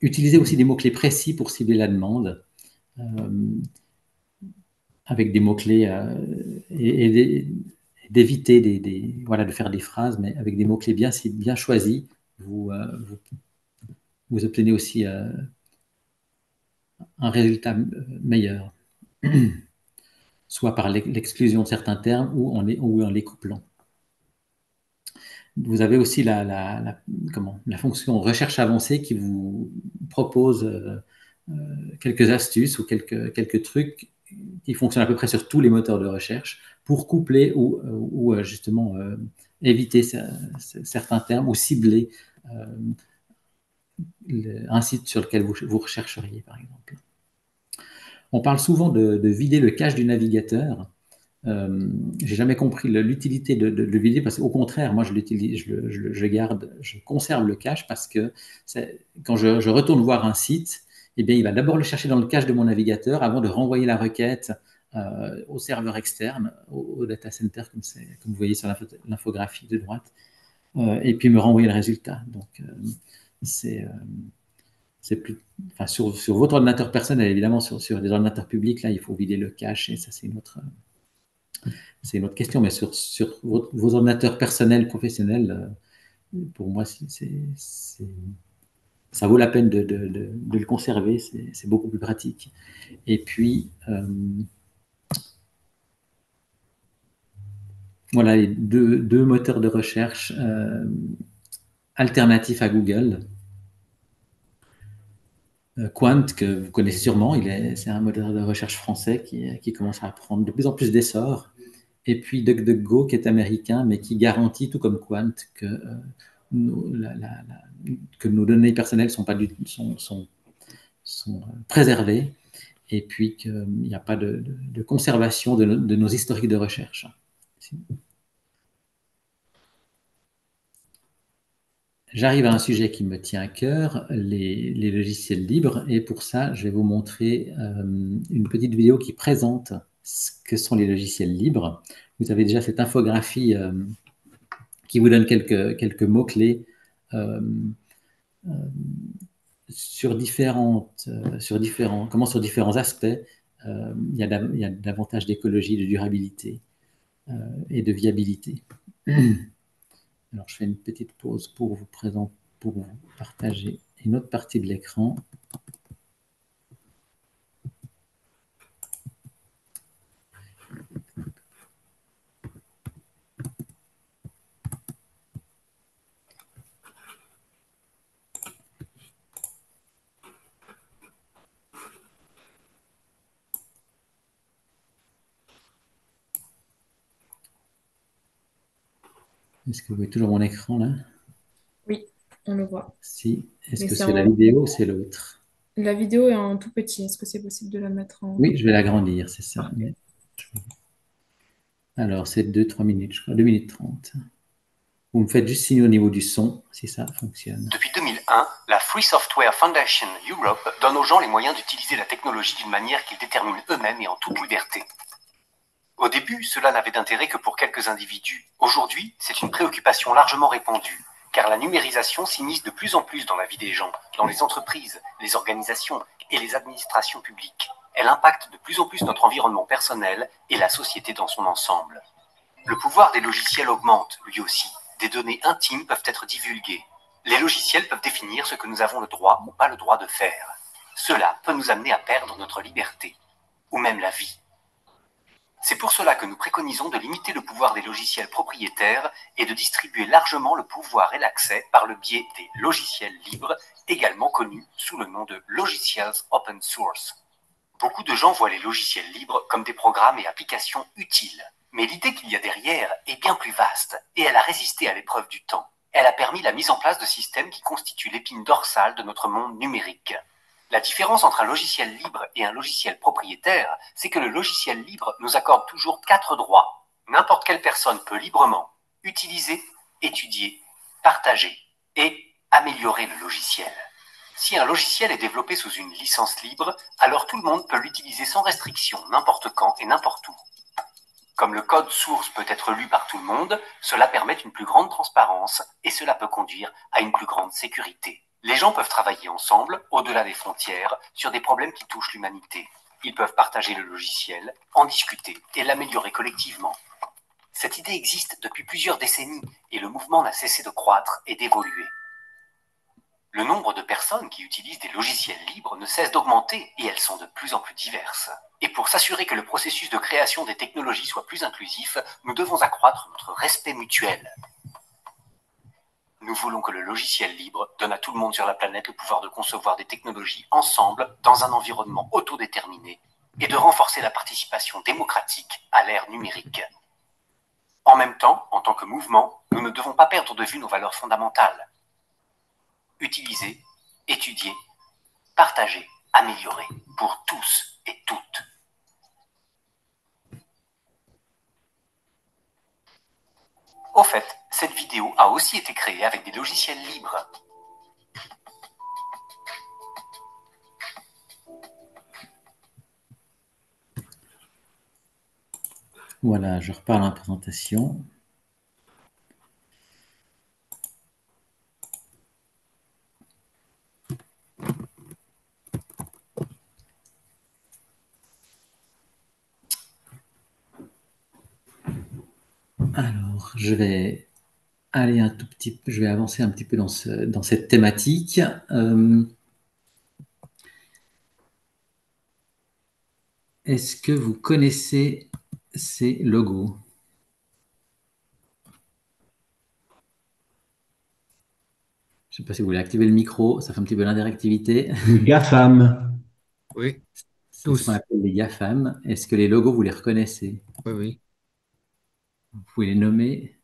Utilisez aussi des mots-clés précis pour cibler la demande, avec des mots-clés et d'éviter voilà, de faire des phrases, mais avec des mots-clés bien choisis, vous obtenez aussi un résultat meilleur, soit par l'exclusion de certains termes ou en les couplant. Vous avez aussi la fonction recherche avancée qui vous propose quelques astuces ou quelques trucs qui fonctionnent à peu près sur tous les moteurs de recherche pour coupler ou justement éviter certains termes ou cibler un site sur lequel vous rechercheriez, par exemple. On parle souvent de vider le cache du navigateur. J'ai jamais compris l'utilité de le vider, parce qu'au contraire, moi je l'utilise, je conserve le cache, parce que quand je retourne voir un site, eh bien, il va d'abord le chercher dans le cache de mon navigateur avant de renvoyer la requête au serveur externe, au data center, comme vous voyez sur l'infographie de droite, et puis me renvoyer le résultat. Donc, c'est plus, enfin, sur votre ordinateur personnel, évidemment, sur des ordinateurs publics, là, il faut vider le cache, et ça, c'est une autre question, mais sur vos ordinateurs personnels, professionnels, pour moi, ça vaut la peine de le conserver, c'est beaucoup plus pratique. Et puis, voilà les deux moteurs de recherche alternatifs à Google. Quant, que vous connaissez sûrement, c'est un moteur de recherche français qui commence à prendre de plus en plus d'essor. Et puis DuckDuckGo, qui est américain, mais qui garantit, tout comme Quant, que nos données personnelles sont préservées, et puis qu'il n'y a pas de conservation de nos historiques de recherche. J'arrive à un sujet qui me tient à cœur, les logiciels libres, et pour ça, je vais vous montrer une petite vidéo qui présente ce que sont les logiciels libres. Vous avez déjà cette infographie qui vous donne quelques mots-clés sur différents aspects. Il y a davantage d'écologie, de durabilité et de viabilité. Alors, je fais une petite pause pour vous partager une autre partie de l'écran. Est-ce que vous voyez toujours mon écran là? Oui, on le voit. Si. Est-ce Mais que c'est la vidéo ou c'est l'autre? La vidéo est en tout petit. Est-ce que c'est possible de la mettre en... Oui, je vais l'agrandir, c'est ça. Okay. Alors, c'est 2-3 minutes, je crois, 2 minutes 30. Vous me faites juste signe au niveau du son, si ça fonctionne. Depuis 2001, la Free Software Foundation Europe donne aux gens les moyens d'utiliser la technologie d'une manière qu'ils déterminent eux-mêmes et en toute liberté. Au début, cela n'avait d'intérêt que pour quelques individus. Aujourd'hui, c'est une préoccupation largement répandue, car la numérisation s'immisce de plus en plus dans la vie des gens, dans les entreprises, les organisations et les administrations publiques. Elle impacte de plus en plus notre environnement personnel et la société dans son ensemble. Le pouvoir des logiciels augmente, lui aussi. Des données intimes peuvent être divulguées. Les logiciels peuvent définir ce que nous avons le droit ou pas le droit de faire. Cela peut nous amener à perdre notre liberté, ou même la vie. C'est pour cela que nous préconisons de limiter le pouvoir des logiciels propriétaires et de distribuer largement le pouvoir et l'accès par le biais des logiciels libres, également connus sous le nom de logiciels open source. Beaucoup de gens voient les logiciels libres comme des programmes et applications utiles. Mais l'idée qu'il y a derrière est bien plus vaste et elle a résisté à l'épreuve du temps. Elle a permis la mise en place de systèmes qui constituent l'épine dorsale de notre monde numérique. La différence entre un logiciel libre et un logiciel propriétaire, c'est que le logiciel libre nous accorde toujours 4 droits. N'importe quelle personne peut librement utiliser, étudier, partager et améliorer le logiciel. Si un logiciel est développé sous une licence libre, alors tout le monde peut l'utiliser sans restriction, n'importe quand et n'importe où. Comme le code source peut être lu par tout le monde, cela permet une plus grande transparence et cela peut conduire à une plus grande sécurité. Les gens peuvent travailler ensemble, au-delà des frontières, sur des problèmes qui touchent l'humanité. Ils peuvent partager le logiciel, en discuter et l'améliorer collectivement. Cette idée existe depuis plusieurs décennies et le mouvement n'a cessé de croître et d'évoluer. Le nombre de personnes qui utilisent des logiciels libres ne cesse d'augmenter et elles sont de plus en plus diverses. Et pour s'assurer que le processus de création des technologies soit plus inclusif, nous devons accroître notre respect mutuel. Nous voulons que le logiciel libre donne à tout le monde sur la planète le pouvoir de concevoir des technologies ensemble dans un environnement autodéterminé et de renforcer la participation démocratique à l'ère numérique. En même temps, en tant que mouvement, nous ne devons pas perdre de vue nos valeurs fondamentales. Utiliser, étudier, partager, améliorer pour tous et toutes. Au fait, cette vidéo a aussi été créée avec des logiciels libres. Voilà, je repars dans la présentation. Alors, je vais avancer un petit peu dans cette thématique. Est-ce que vous connaissez ces logos? Je ne sais pas si vous voulez activer le micro, ça fait un petit peu l'interactivité. GAFAM. Oui, C'est ce qu'on tous. appelle les GAFAM. Est-ce que les logos, vous les reconnaissez? Oui, oui. Vous pouvez les nommer?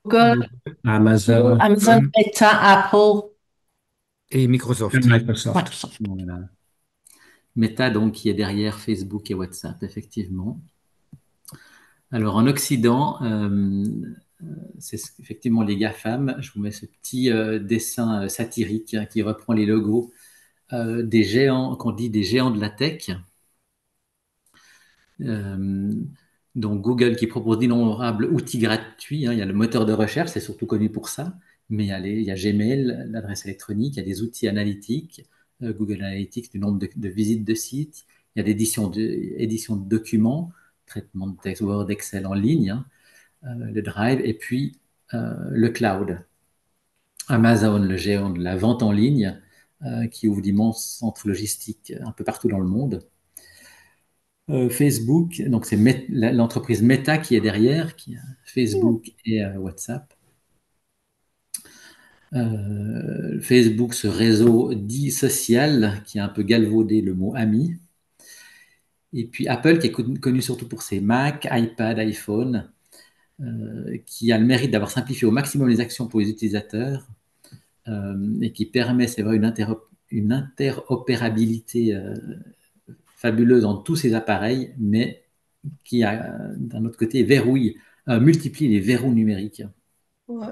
Google, Amazon, Amazon, Meta, Apple, Et Microsoft. et Microsoft. Microsoft. Voilà. Meta, donc, qui est derrière Facebook et WhatsApp, effectivement. Alors, en Occident, c'est effectivement les GAFAM. Je vous mets ce petit dessin satirique hein, qui reprend les logos des géants, qu'on dit des géants de la tech. Donc Google qui propose d'innombrables outils gratuits. Hein. Il y a le moteur de recherche, c'est surtout connu pour ça. Mais il y a Gmail, l'adresse électronique, il y a des outils analytiques, Google Analytics, du nombre de visites de sites. Il y a l'édition de documents, traitement de texte Word, Excel en ligne, hein, le Drive, et puis le cloud. Amazon, le géant de la vente en ligne, qui ouvre d'immenses centres logistiques un peu partout dans le monde. Facebook, donc c'est l'entreprise Meta qui est derrière, qui a Facebook et WhatsApp. Facebook, ce réseau dit social, qui a un peu galvaudé le mot ami. Et puis Apple, qui est connu surtout pour ses Mac, iPad, iPhone, qui a le mérite d'avoir simplifié au maximum les actions pour les utilisateurs et qui permet, c'est vrai, une interopérabilité fabuleuse dans tous ces appareils, mais qui, d'un autre côté, multiplie les verrous numériques. Ouais.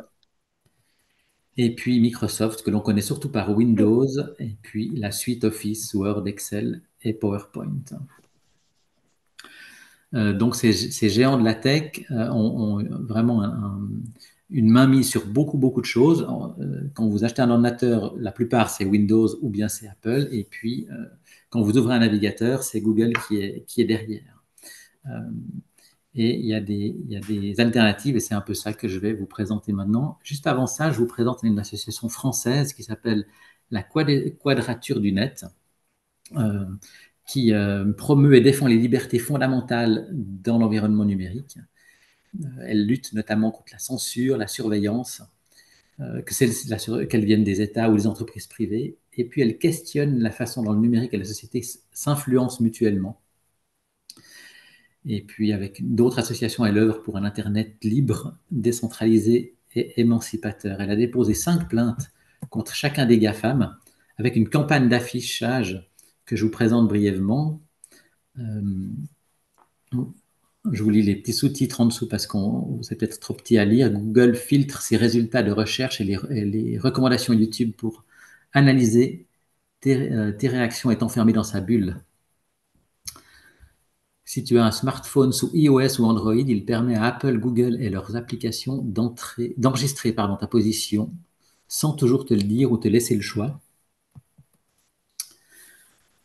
Et puis Microsoft, que l'on connaît surtout par Windows, et puis la suite Office, Word, Excel et PowerPoint. Donc ces géants de la tech ont vraiment une mainmise sur beaucoup, beaucoup de choses. Quand vous achetez un ordinateur, la plupart c'est Windows ou bien c'est Apple. Et puis quand vous ouvrez un navigateur, c'est Google qui est derrière. Et il y a des alternatives et c'est un peu ça que je vais vous présenter maintenant. Juste avant ça, je vous présente une association française qui s'appelle la Quadrature du Net, qui promeut et défend les libertés fondamentales dans l'environnement numérique. Elle lutte notamment contre la censure, la surveillance, qu'elles viennent des États ou des entreprises privées. Et puis elle questionne la façon dont le numérique et la société s'influencent mutuellement. Et puis avec d'autres associations, elle œuvre pour un Internet libre, décentralisé et émancipateur. Elle a déposé 5 plaintes contre chacun des GAFAM avec une campagne d'affichage que je vous présente brièvement. Je vous lis les petits sous-titres en dessous parce que c'est peut-être trop petit à lire. Google filtre ses résultats de recherche et les recommandations YouTube pour analyser tes réactions est enfermé dans sa bulle. Si tu as un smartphone sous iOS ou Android, il permet à Apple, Google et leurs applications d'enregistrer ta position sans toujours te le dire ou te laisser le choix.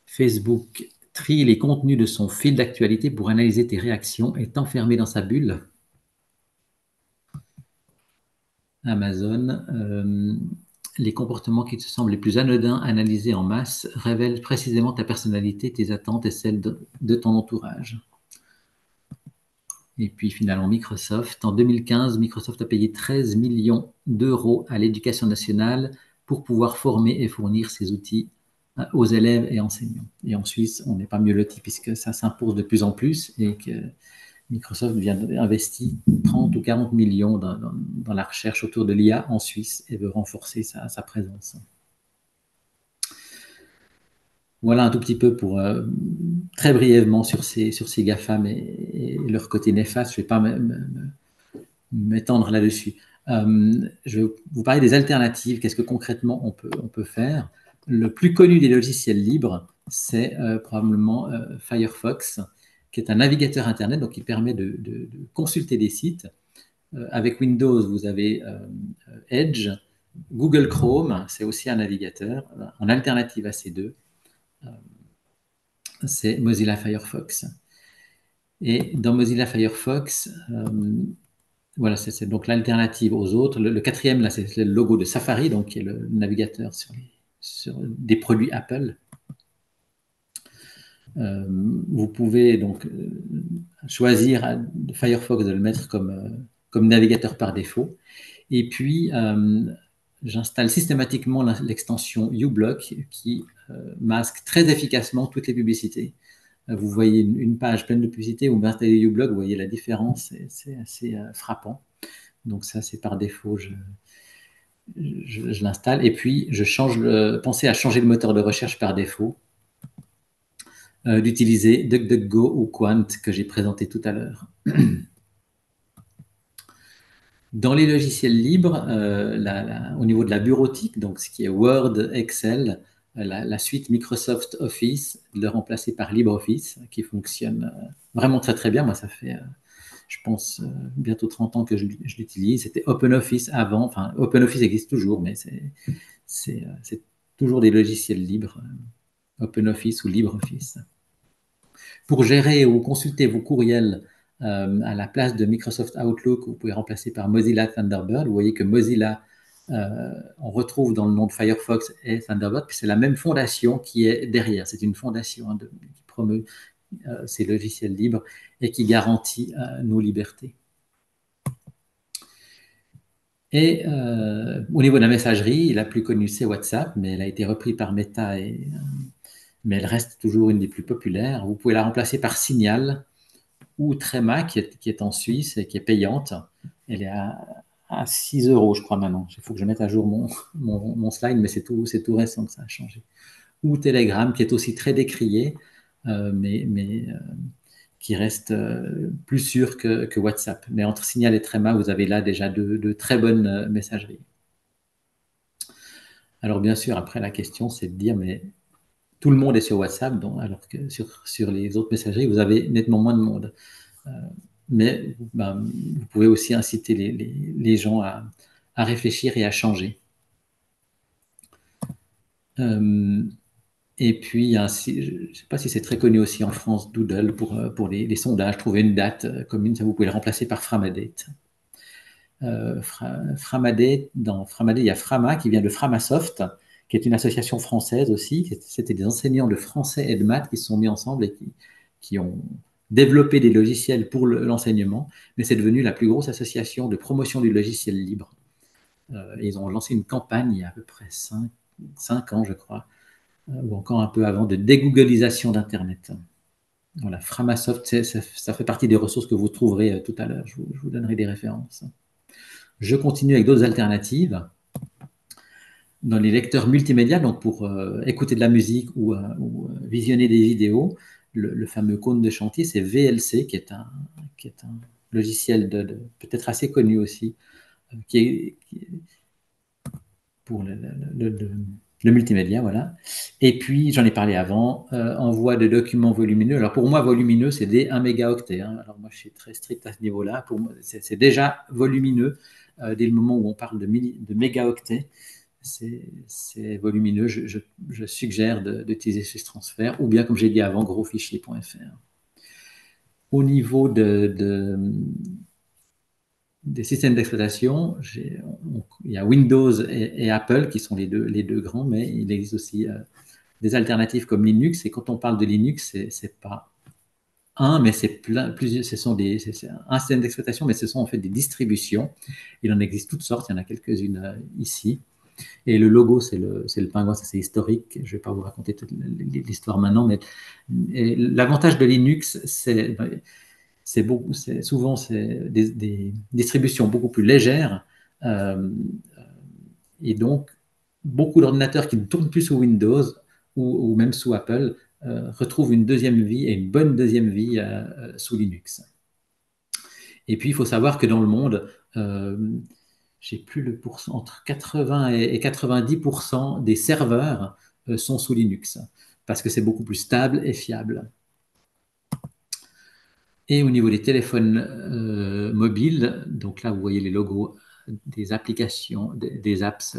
Facebook trie les contenus de son fil d'actualité pour analyser tes réactions, est enfermé dans sa bulle. Amazon, les comportements qui te semblent les plus anodins analysés en masse révèlent précisément ta personnalité, tes attentes et celles de ton entourage. Et puis finalement Microsoft. En 2015, Microsoft a payé 13 millions d'euros à l'éducation nationale pour pouvoir former et fournir ces outils aux élèves et enseignants. Et en Suisse, on n'est pas mieux loti puisque ça s'impose de plus en plus et que Microsoft vient d'investir 30 ou 40 millions dans la recherche autour de l'IA en Suisse et veut renforcer sa présence. Voilà un tout petit peu pour très brièvement sur ces GAFAM et leur côté néfaste. Je ne vais pas m'étendre là-dessus. Je vais vous parler des alternatives. Qu'est-ce que concrètement on peut faire? Le plus connu des logiciels libres, c'est probablement Firefox, qui est un navigateur Internet, donc qui permet de consulter des sites. Avec Windows, vous avez Edge. Google Chrome, c'est aussi un navigateur. En alternative à ces deux, c'est Mozilla Firefox. Et dans Mozilla Firefox, voilà, c'est donc l'alternative aux autres. Le quatrième, là, c'est le logo de Safari, donc qui est le navigateur sur des produits Apple. Vous pouvez donc choisir Firefox de le mettre comme navigateur par défaut. Et puis, j'installe systématiquement l'extension uBlock qui masque très efficacement toutes les publicités. Vous voyez une page pleine de publicités, vous installez uBlock, vous voyez la différence, c'est assez frappant. Donc ça, c'est par défaut, je l'installe. Et puis, pensez à changer le moteur de recherche par défaut, d'utiliser DuckDuckGo ou Quant que j'ai présenté tout à l'heure. Dans les logiciels libres, au niveau de la bureautique, donc ce qui est Word, Excel, la suite Microsoft Office, le remplacer par LibreOffice, qui fonctionne vraiment très très bien. Moi, ça fait, je pense, bientôt 30 ans que je l'utilise. C'était OpenOffice avant. Enfin, OpenOffice existe toujours, mais c'est toujours des logiciels libres, OpenOffice ou LibreOffice. Pour gérer ou consulter vos courriels à la place de Microsoft Outlook, vous pouvez remplacer par Mozilla Thunderbird. Vous voyez que Mozilla, on retrouve dans le nom de Firefox et Thunderbird, puis c'est la même fondation qui est derrière. C'est une fondation qui promeut ces logiciels libres et qui garantit nos libertés. Et au niveau de la messagerie, la plus connue, c'est WhatsApp, mais elle a été reprise par Meta, mais elle reste toujours une des plus populaires. Vous pouvez la remplacer par Signal ou Trema, qui est en Suisse et qui est payante. Elle est à 6 €, je crois, maintenant. Il faut que je mette à jour mon slide, mais c'est tout récent que ça a changé. Ou Telegram, qui est aussi très décrié, mais qui reste plus sûr que WhatsApp. Mais entre Signal et Trema, vous avez là déjà de très bonnes messageries. Alors bien sûr, après la question, c'est de dire, mais tout le monde est sur WhatsApp, alors que sur les autres messageries, vous avez nettement moins de monde. Mais vous pouvez aussi inciter les gens à réfléchir et à changer. Et puis, je ne sais pas si c'est très connu aussi en France, Doodle, pour les sondages, trouver une date commune, ça vous pouvez le remplacer par Framadate. Framadate, dans Framadate, il y a Frama qui vient de Framasoft, qui est une association française aussi. C'était des enseignants de français et de maths qui se sont mis ensemble et qui ont développé des logiciels pour l'enseignement, mais c'est devenu la plus grosse association de promotion du logiciel libre. Ils ont lancé une campagne il y a à peu près 5 ans, je crois, ou encore un peu avant, de dégooglisation d'Internet. Voilà, Framasoft, ça fait partie des ressources que vous trouverez tout à l'heure. Je vous donnerai des références. Je continue avec d'autres alternatives dans les lecteurs multimédia, donc pour écouter de la musique ou visionner des vidéos. Le fameux cône de chantier, c'est VLC, qui est un logiciel peut-être assez connu aussi, qui est pour le multimédia, voilà. Et puis, j'en ai parlé avant, envoi de documents volumineux. Alors, pour moi, volumineux, c'est des 1 mégaoctet. Hein. Alors, moi, je suis très strict à ce niveau-là. Pour moi, c'est déjà volumineux. Dès le moment où on parle de mégaoctets, c'est volumineux. Je suggère d'utiliser ce transfert, ou bien, comme j'ai dit avant, grosfichier.fr. Au niveau des systèmes d'exploitation, il y a Windows et Apple qui sont les deux grands, mais il existe aussi des alternatives comme Linux. Et quand on parle de Linux, c'est pas un, mais c'est plusieurs. C'est un système d'exploitation, mais ce sont en fait des distributions. Il en existe toutes sortes. Il y en a quelques-unes ici. Et le logo, c'est le pingouin, ça c'est historique. Je ne vais pas vous raconter toute l'histoire maintenant, mais l'avantage de Linux, souvent des distributions beaucoup plus légères, et donc beaucoup d'ordinateurs qui ne tournent plus sous Windows ou même sous Apple retrouvent une deuxième vie et une bonne deuxième vie sous Linux. Et puis il faut savoir que dans le monde, j'ai plus le pourcent, entre 80 et 90% des serveurs sont sous Linux parce que c'est beaucoup plus stable et fiable. Et au niveau des téléphones mobiles, donc là, vous voyez les logos des applications, des apps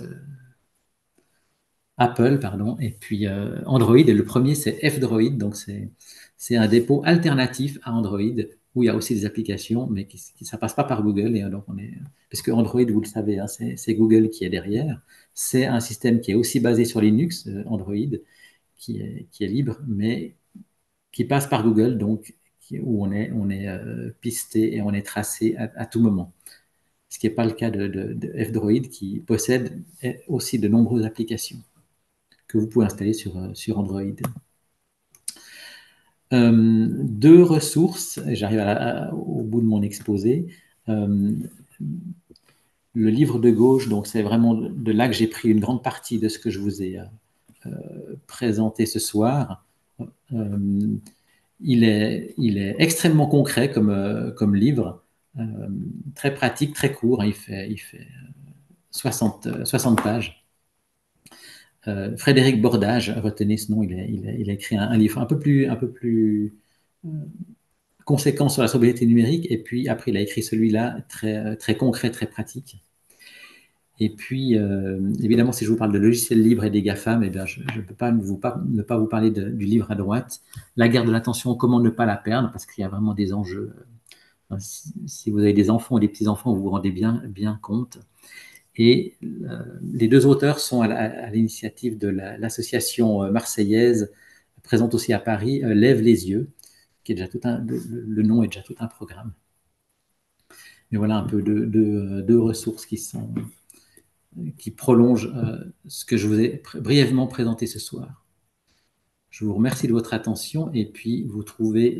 Apple, pardon, et puis Android. Et le premier, c'est F-Droid, donc c'est un dépôt alternatif à Android où il y a aussi des applications, mais ça passe pas par Google. Et donc parce que Android, vous le savez, hein, c'est Google qui est derrière. C'est un système qui est aussi basé sur Linux, Android, qui est libre, mais qui passe par Google, donc où on est pisté et on est tracé à tout moment. Ce qui n'est pas le cas de F-Droid qui possède aussi de nombreuses applications que vous pouvez installer sur Android. Deux ressources, j'arrive au bout de mon exposé. Le livre de gauche, donc c'est vraiment de là que j'ai pris une grande partie de ce que je vous ai présenté ce soir. Il est extrêmement concret comme livre, très pratique, très court. Il fait 60 pages. Frédéric Bordage, retenez ce nom, il a écrit un livre un peu plus conséquent sur la sobriété numérique, et puis après il a écrit celui-là très concret, très pratique. Et puis, évidemment, si je vous parle de logiciels libres et des GAFAM, eh bien, je ne peux pas ne pas vous parler du livre à droite, La guerre de l'attention, comment ne pas la perdre, parce qu'il y a vraiment des enjeux. Si vous avez des enfants ou des petits-enfants, vous vous rendez bien compte. Et les deux auteurs sont à l'initiative de l'association marseillaise, présente aussi à Paris, Lève les yeux, qui est déjà le nom est déjà tout un programme. Mais voilà un peu deux ressources qui prolongent ce que je vous ai brièvement présenté ce soir. Je vous remercie de votre attention et puis vous trouvez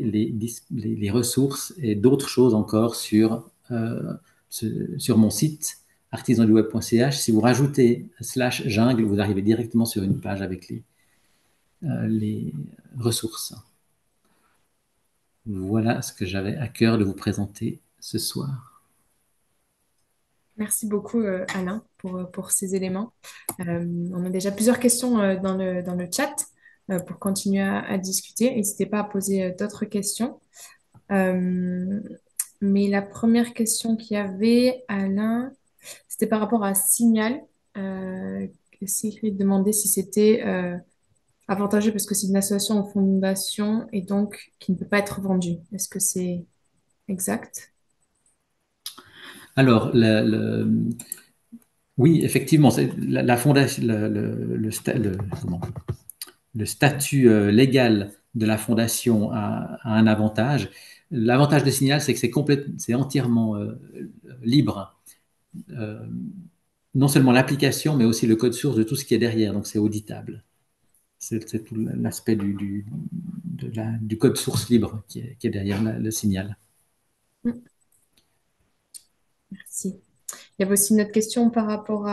les ressources et d'autres choses encore sur mon site artisanduweb.ch. Si vous rajoutez /jungle, vous arrivez directement sur une page avec les ressources. Voilà ce que j'avais à cœur de vous présenter ce soir. Merci beaucoup, Alain, pour ces éléments. On a déjà plusieurs questions dans le chat pour continuer à discuter. N'hésitez pas à poser d'autres questions. Mais la première question qu'il y avait, Alain, c'était par rapport à Signal. Sigrid demandait si c'était avantageux parce que c'est une association ou fondation et donc qui ne peut pas être vendue. Est-ce que c'est exact? Alors, oui, effectivement, la fondation, le statut légal de la fondation a un avantage. L'avantage de Signal, c'est que c'est entièrement libre. Non seulement l'application, mais aussi le code source de tout ce qui est derrière, donc c'est auditable. C'est tout l'aspect du code source libre qui est derrière le Signal. Merci. Il y avait aussi une autre question par rapport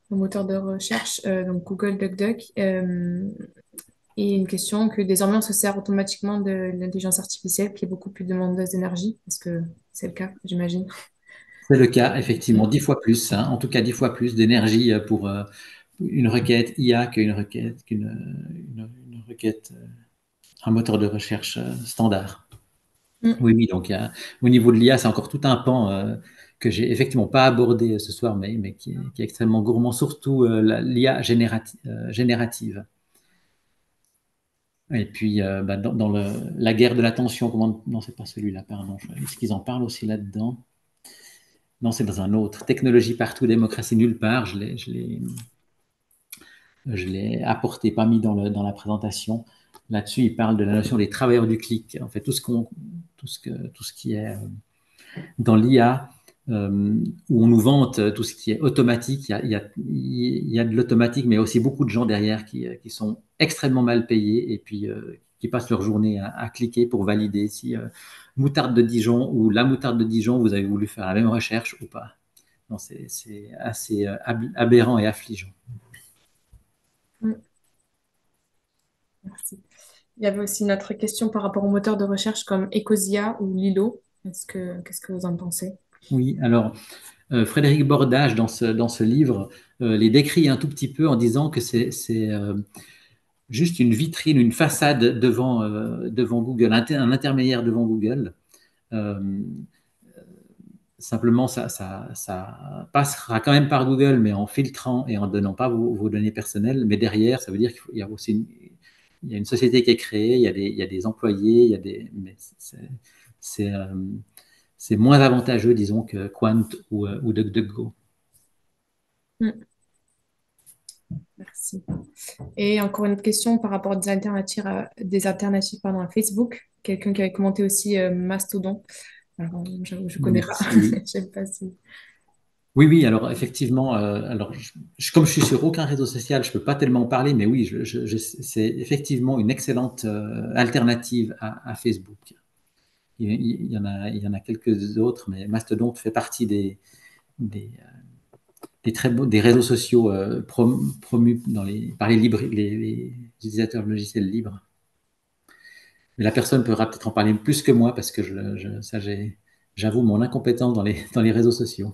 au moteur de recherche, donc Google DuckDuck, et une question que désormais on se sert automatiquement de l'intelligence artificielle qui est beaucoup plus demandeuse d'énergie. Est-ce que c'est le cas, j'imagine? C'est le cas, effectivement, 10 fois plus, hein, en tout cas 10 fois plus d'énergie pour une requête IA qu'une requête, un moteur de recherche standard. Mm. Oui, oui, donc au niveau de l'IA, c'est encore tout un pan que j'ai effectivement pas abordé ce soir, mais qui est extrêmement gourmand, surtout l'IA générative. Et puis, bah, dans la guerre de l'attention, non, c'est pas celui-là, pardon. Est-ce qu'ils en parlent aussi là-dedans? Non, c'est dans un autre. Technologie partout, démocratie nulle part. Je l'ai apporté, pas mis dans la présentation. Là-dessus, il parle de la notion des travailleurs du clic. En fait, tout ce qui est dans l'IA, où on nous vante tout ce qui est automatique. Il y a de l'automatique, mais il y a aussi beaucoup de gens derrière qui sont extrêmement mal payés et puis qui passent leur journée à cliquer pour valider si moutarde de Dijon ou la moutarde de Dijon, vous avez voulu faire la même recherche ou pas. Non, c'est assez aberrant et affligeant. Mm. Merci. Il y avait aussi une autre question par rapport aux moteurs de recherche comme Ecosia ou Lilo. Qu'est-ce que vous en pensez? Oui, alors Frédéric Bordage, dans ce livre, les décrit un tout petit peu en disant que c'est juste une vitrine, une façade devant Google, un intermédiaire devant Google. Euh, Simplement, ça passera quand même par Google, mais en filtrant et en donnant pas vos données personnelles. Mais derrière, ça veut dire qu'il y a aussi il y a une société qui est créée, il y a des employés, mais c'est, euh, c'est moins avantageux, disons, que Quant ou DuckDuckGo. Mm. Merci. Et encore une autre question par rapport des alternatives pardon, à Facebook. Quelqu'un qui avait commenté aussi Mastodon. Alors, je connais pas. Merci, oui. Je sais pas si. Oui, oui, alors effectivement, alors, comme je suis sur aucun réseau social, je peux pas tellement en parler, mais oui, c'est effectivement une excellente alternative à Facebook. Il y en a quelques autres, mais Mastodon fait partie des, des réseaux sociaux promus par les utilisateurs de logiciels libres. Mais la personne pourra peut-être en parler plus que moi parce que j'avoue mon incompétence dans les réseaux sociaux.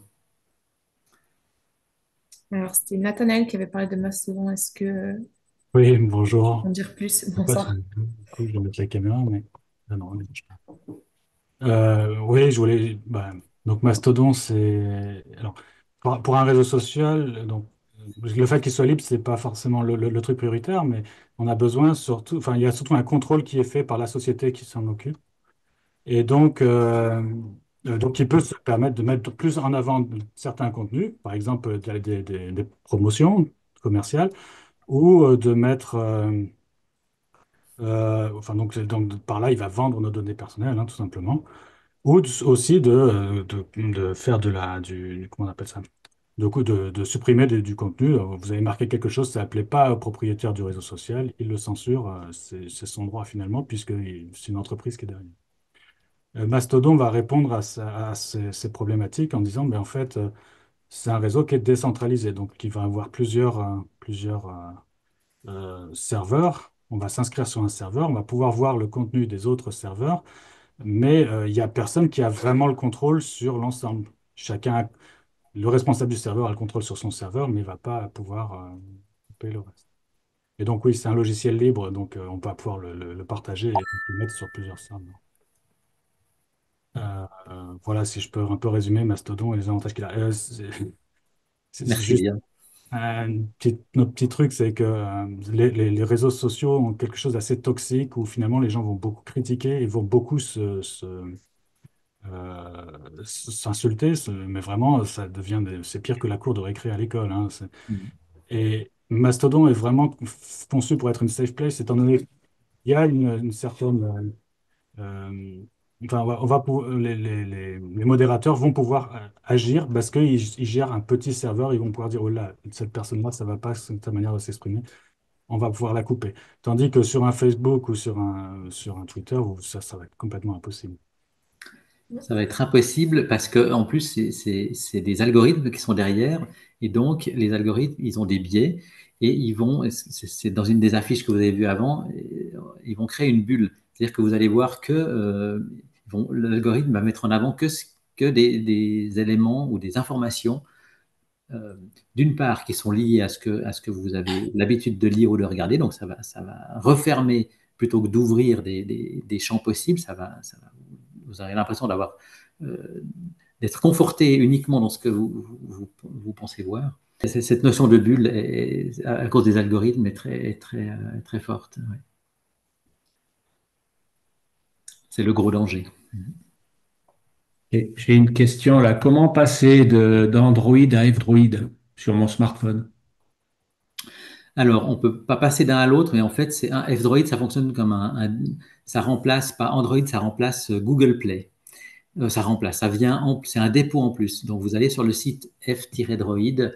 Alors, c'était Nathanaël qui avait parlé de Mastodon. Est-ce que Oui, tu peux bonjour. en dire plus? Je sais pas si Bonsoir. du coup, je vais mettre la caméra, mais ah non, elle marche pas. Oui, je voulais. Bah, donc Mastodon, c'est alors pour un réseau social. Donc le fait qu'il soit libre, c'est pas forcément le truc prioritaire, mais on a besoin surtout. Enfin, il y a surtout un contrôle qui est fait par la société qui s'en occupe, et donc il peut se permettre de mettre plus en avant certains contenus, par exemple des promotions commerciales, ou de mettre enfin, donc, par là, il va vendre nos données personnelles, hein, tout simplement. Ou aussi de faire comment on appelle ça? De supprimer du contenu. Vous avez marqué quelque chose, ça ne plaît pas au propriétaire du réseau social, il le censure, c'est son droit finalement, puisque c'est une entreprise qui est derrière. Mastodon va répondre à ces problématiques en disant, mais en fait, c'est un réseau qui est décentralisé, donc qui va avoir plusieurs serveurs. On va s'inscrire sur un serveur, on va pouvoir voir le contenu des autres serveurs, mais il n'y a personne qui a vraiment le contrôle sur l'ensemble. Le responsable du serveur a le contrôle sur son serveur, mais il ne va pas pouvoir couper le reste. Et donc oui, c'est un logiciel libre, donc on va pouvoir le partager et le mettre sur plusieurs serveurs. Voilà, si je peux un peu résumer Mastodon et les avantages qu'il a. C'est Merci juste bien. notre petit truc, c'est que les réseaux sociaux ont quelque chose d'assez toxique où finalement les gens vont beaucoup critiquer et vont beaucoup s'insulter, mais vraiment, c'est pire que la cour de récré à l'école, hein. Mm. Et Mastodon est vraiment conçu pour être une safe place, étant donné qu'il y a une certaine enfin, les modérateurs vont pouvoir agir parce qu'ils gèrent un petit serveur. Ils vont pouvoir dire, oh là, cette personne-là, ça va pas, c'est ta manière de s'exprimer. On va pouvoir la couper. Tandis que sur un Facebook ou sur un Twitter, ça va être complètement impossible. Ça va être impossible parce que en plus, c'est des algorithmes qui sont derrière. Et donc, les algorithmes, ils ont des biais et ils vont, c'est dans une des affiches que vous avez vues avant, ils vont créer une bulle. C'est-à-dire que vous allez voir que l'algorithme va mettre en avant que des éléments ou des informations, euh, d'une part, qui sont liées à ce que vous avez l'habitude de lire ou de regarder. Donc, ça va refermer plutôt que d'ouvrir des champs possibles. Vous aurez l'impression euh, d'être conforté uniquement dans ce que vous pensez voir. Cette notion de bulle, à cause des algorithmes, très forte. Ouais. C'est le gros danger. Et j'ai une question là. Comment passer d'Android à F-Droid sur mon smartphone? Alors, on ne peut pas passer d'un à l'autre, mais en fait, c'est un F-Droid, ça fonctionne comme ça remplace, pas Android, ça remplace Google Play. C'est un dépôt en plus. Donc, vous allez sur le site f-droid.org,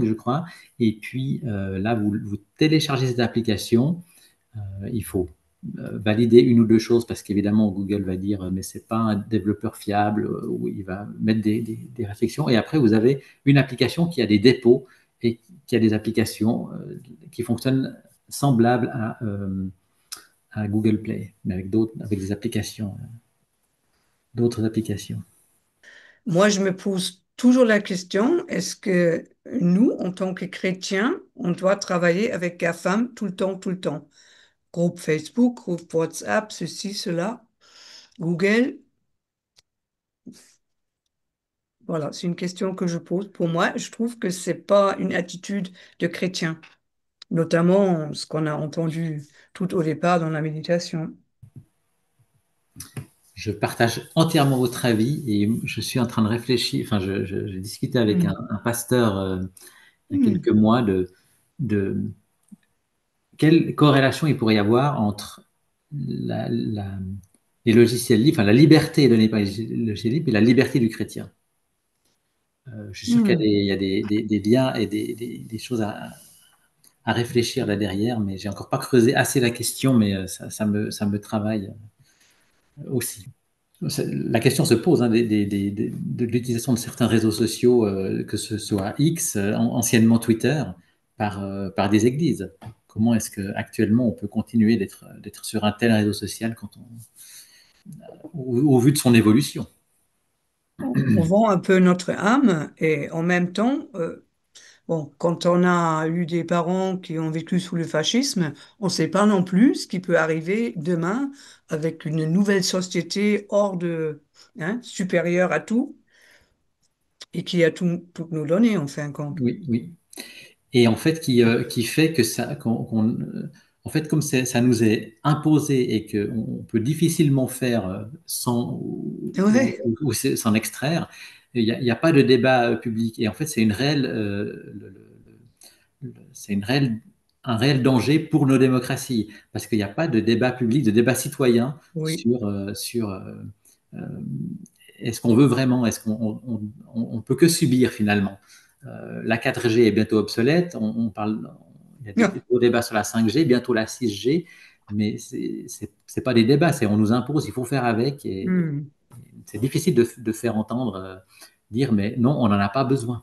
je crois, et puis là, vous téléchargez cette application. Il faut valider une ou deux choses parce qu'évidemment, Google va dire, mais c'est pas un développeur fiable, ou il va mettre des réflexions. Et après, vous avez une application qui a des dépôts et qui a des applications qui fonctionnent semblables à Google Play, mais avec des applications, d'autres applications. Moi, je me pose toujours la question, est-ce que nous, en tant que chrétiens, on doit travailler avec GAFAM tout le temps, tout le temps? Groupe Facebook, groupe WhatsApp, ceci, cela, Google. Voilà, c'est une question que je pose. Pour moi, je trouve que c'est pas une attitude de chrétien, notamment ce qu'on a entendu tout au départ dans la méditation. Je partage entièrement votre avis et je suis en train de réfléchir. Enfin, j'ai discuté avec Hmm. un pasteur il y a quelques Hmm. mois de quelle corrélation il pourrait y avoir entre la, la- les logiciels libres, enfin la liberté donnée par les logiciels libres et la liberté du chrétien. Je suis sûr qu'il y a Hmm. des liens et des choses à réfléchir là derrière, mais j'ai encore pas creusé assez la question, mais ça me travaille aussi. La question se pose, hein, de l'utilisation de certains réseaux sociaux, que ce soit X, anciennement Twitter, par des églises. Comment est-ce qu'actuellement on peut continuer d'être sur un tel réseau social au vu de son évolution? On vend un peu notre âme et en même temps, bon, quand on a eu des parents qui ont vécu sous le fascisme, on ne sait pas non plus ce qui peut arriver demain avec une nouvelle société hors de, hein, supérieure à tout et qui a toutes nos données en fin de compte. Oui, oui. Et en fait, qui fait que en fait, comme ça nous est imposé et qu'on peut difficilement faire sans Ouais, ou s'en extraire, il y a pas de débat public. Et en fait, c'est un réel danger pour nos démocraties, parce qu'il n'y a pas de débat public, de débat citoyen oui. sur euh, est-ce qu'on veut vraiment, est-ce qu'on peut que subir finalement. La 4G est bientôt obsolète, il y a des gros débats sur la 5G, bientôt la 6G, mais c'est pas des débats, c'est on nous impose, il faut faire avec, et Hmm. c'est difficile de faire entendre, dire mais non, on n'en a pas besoin.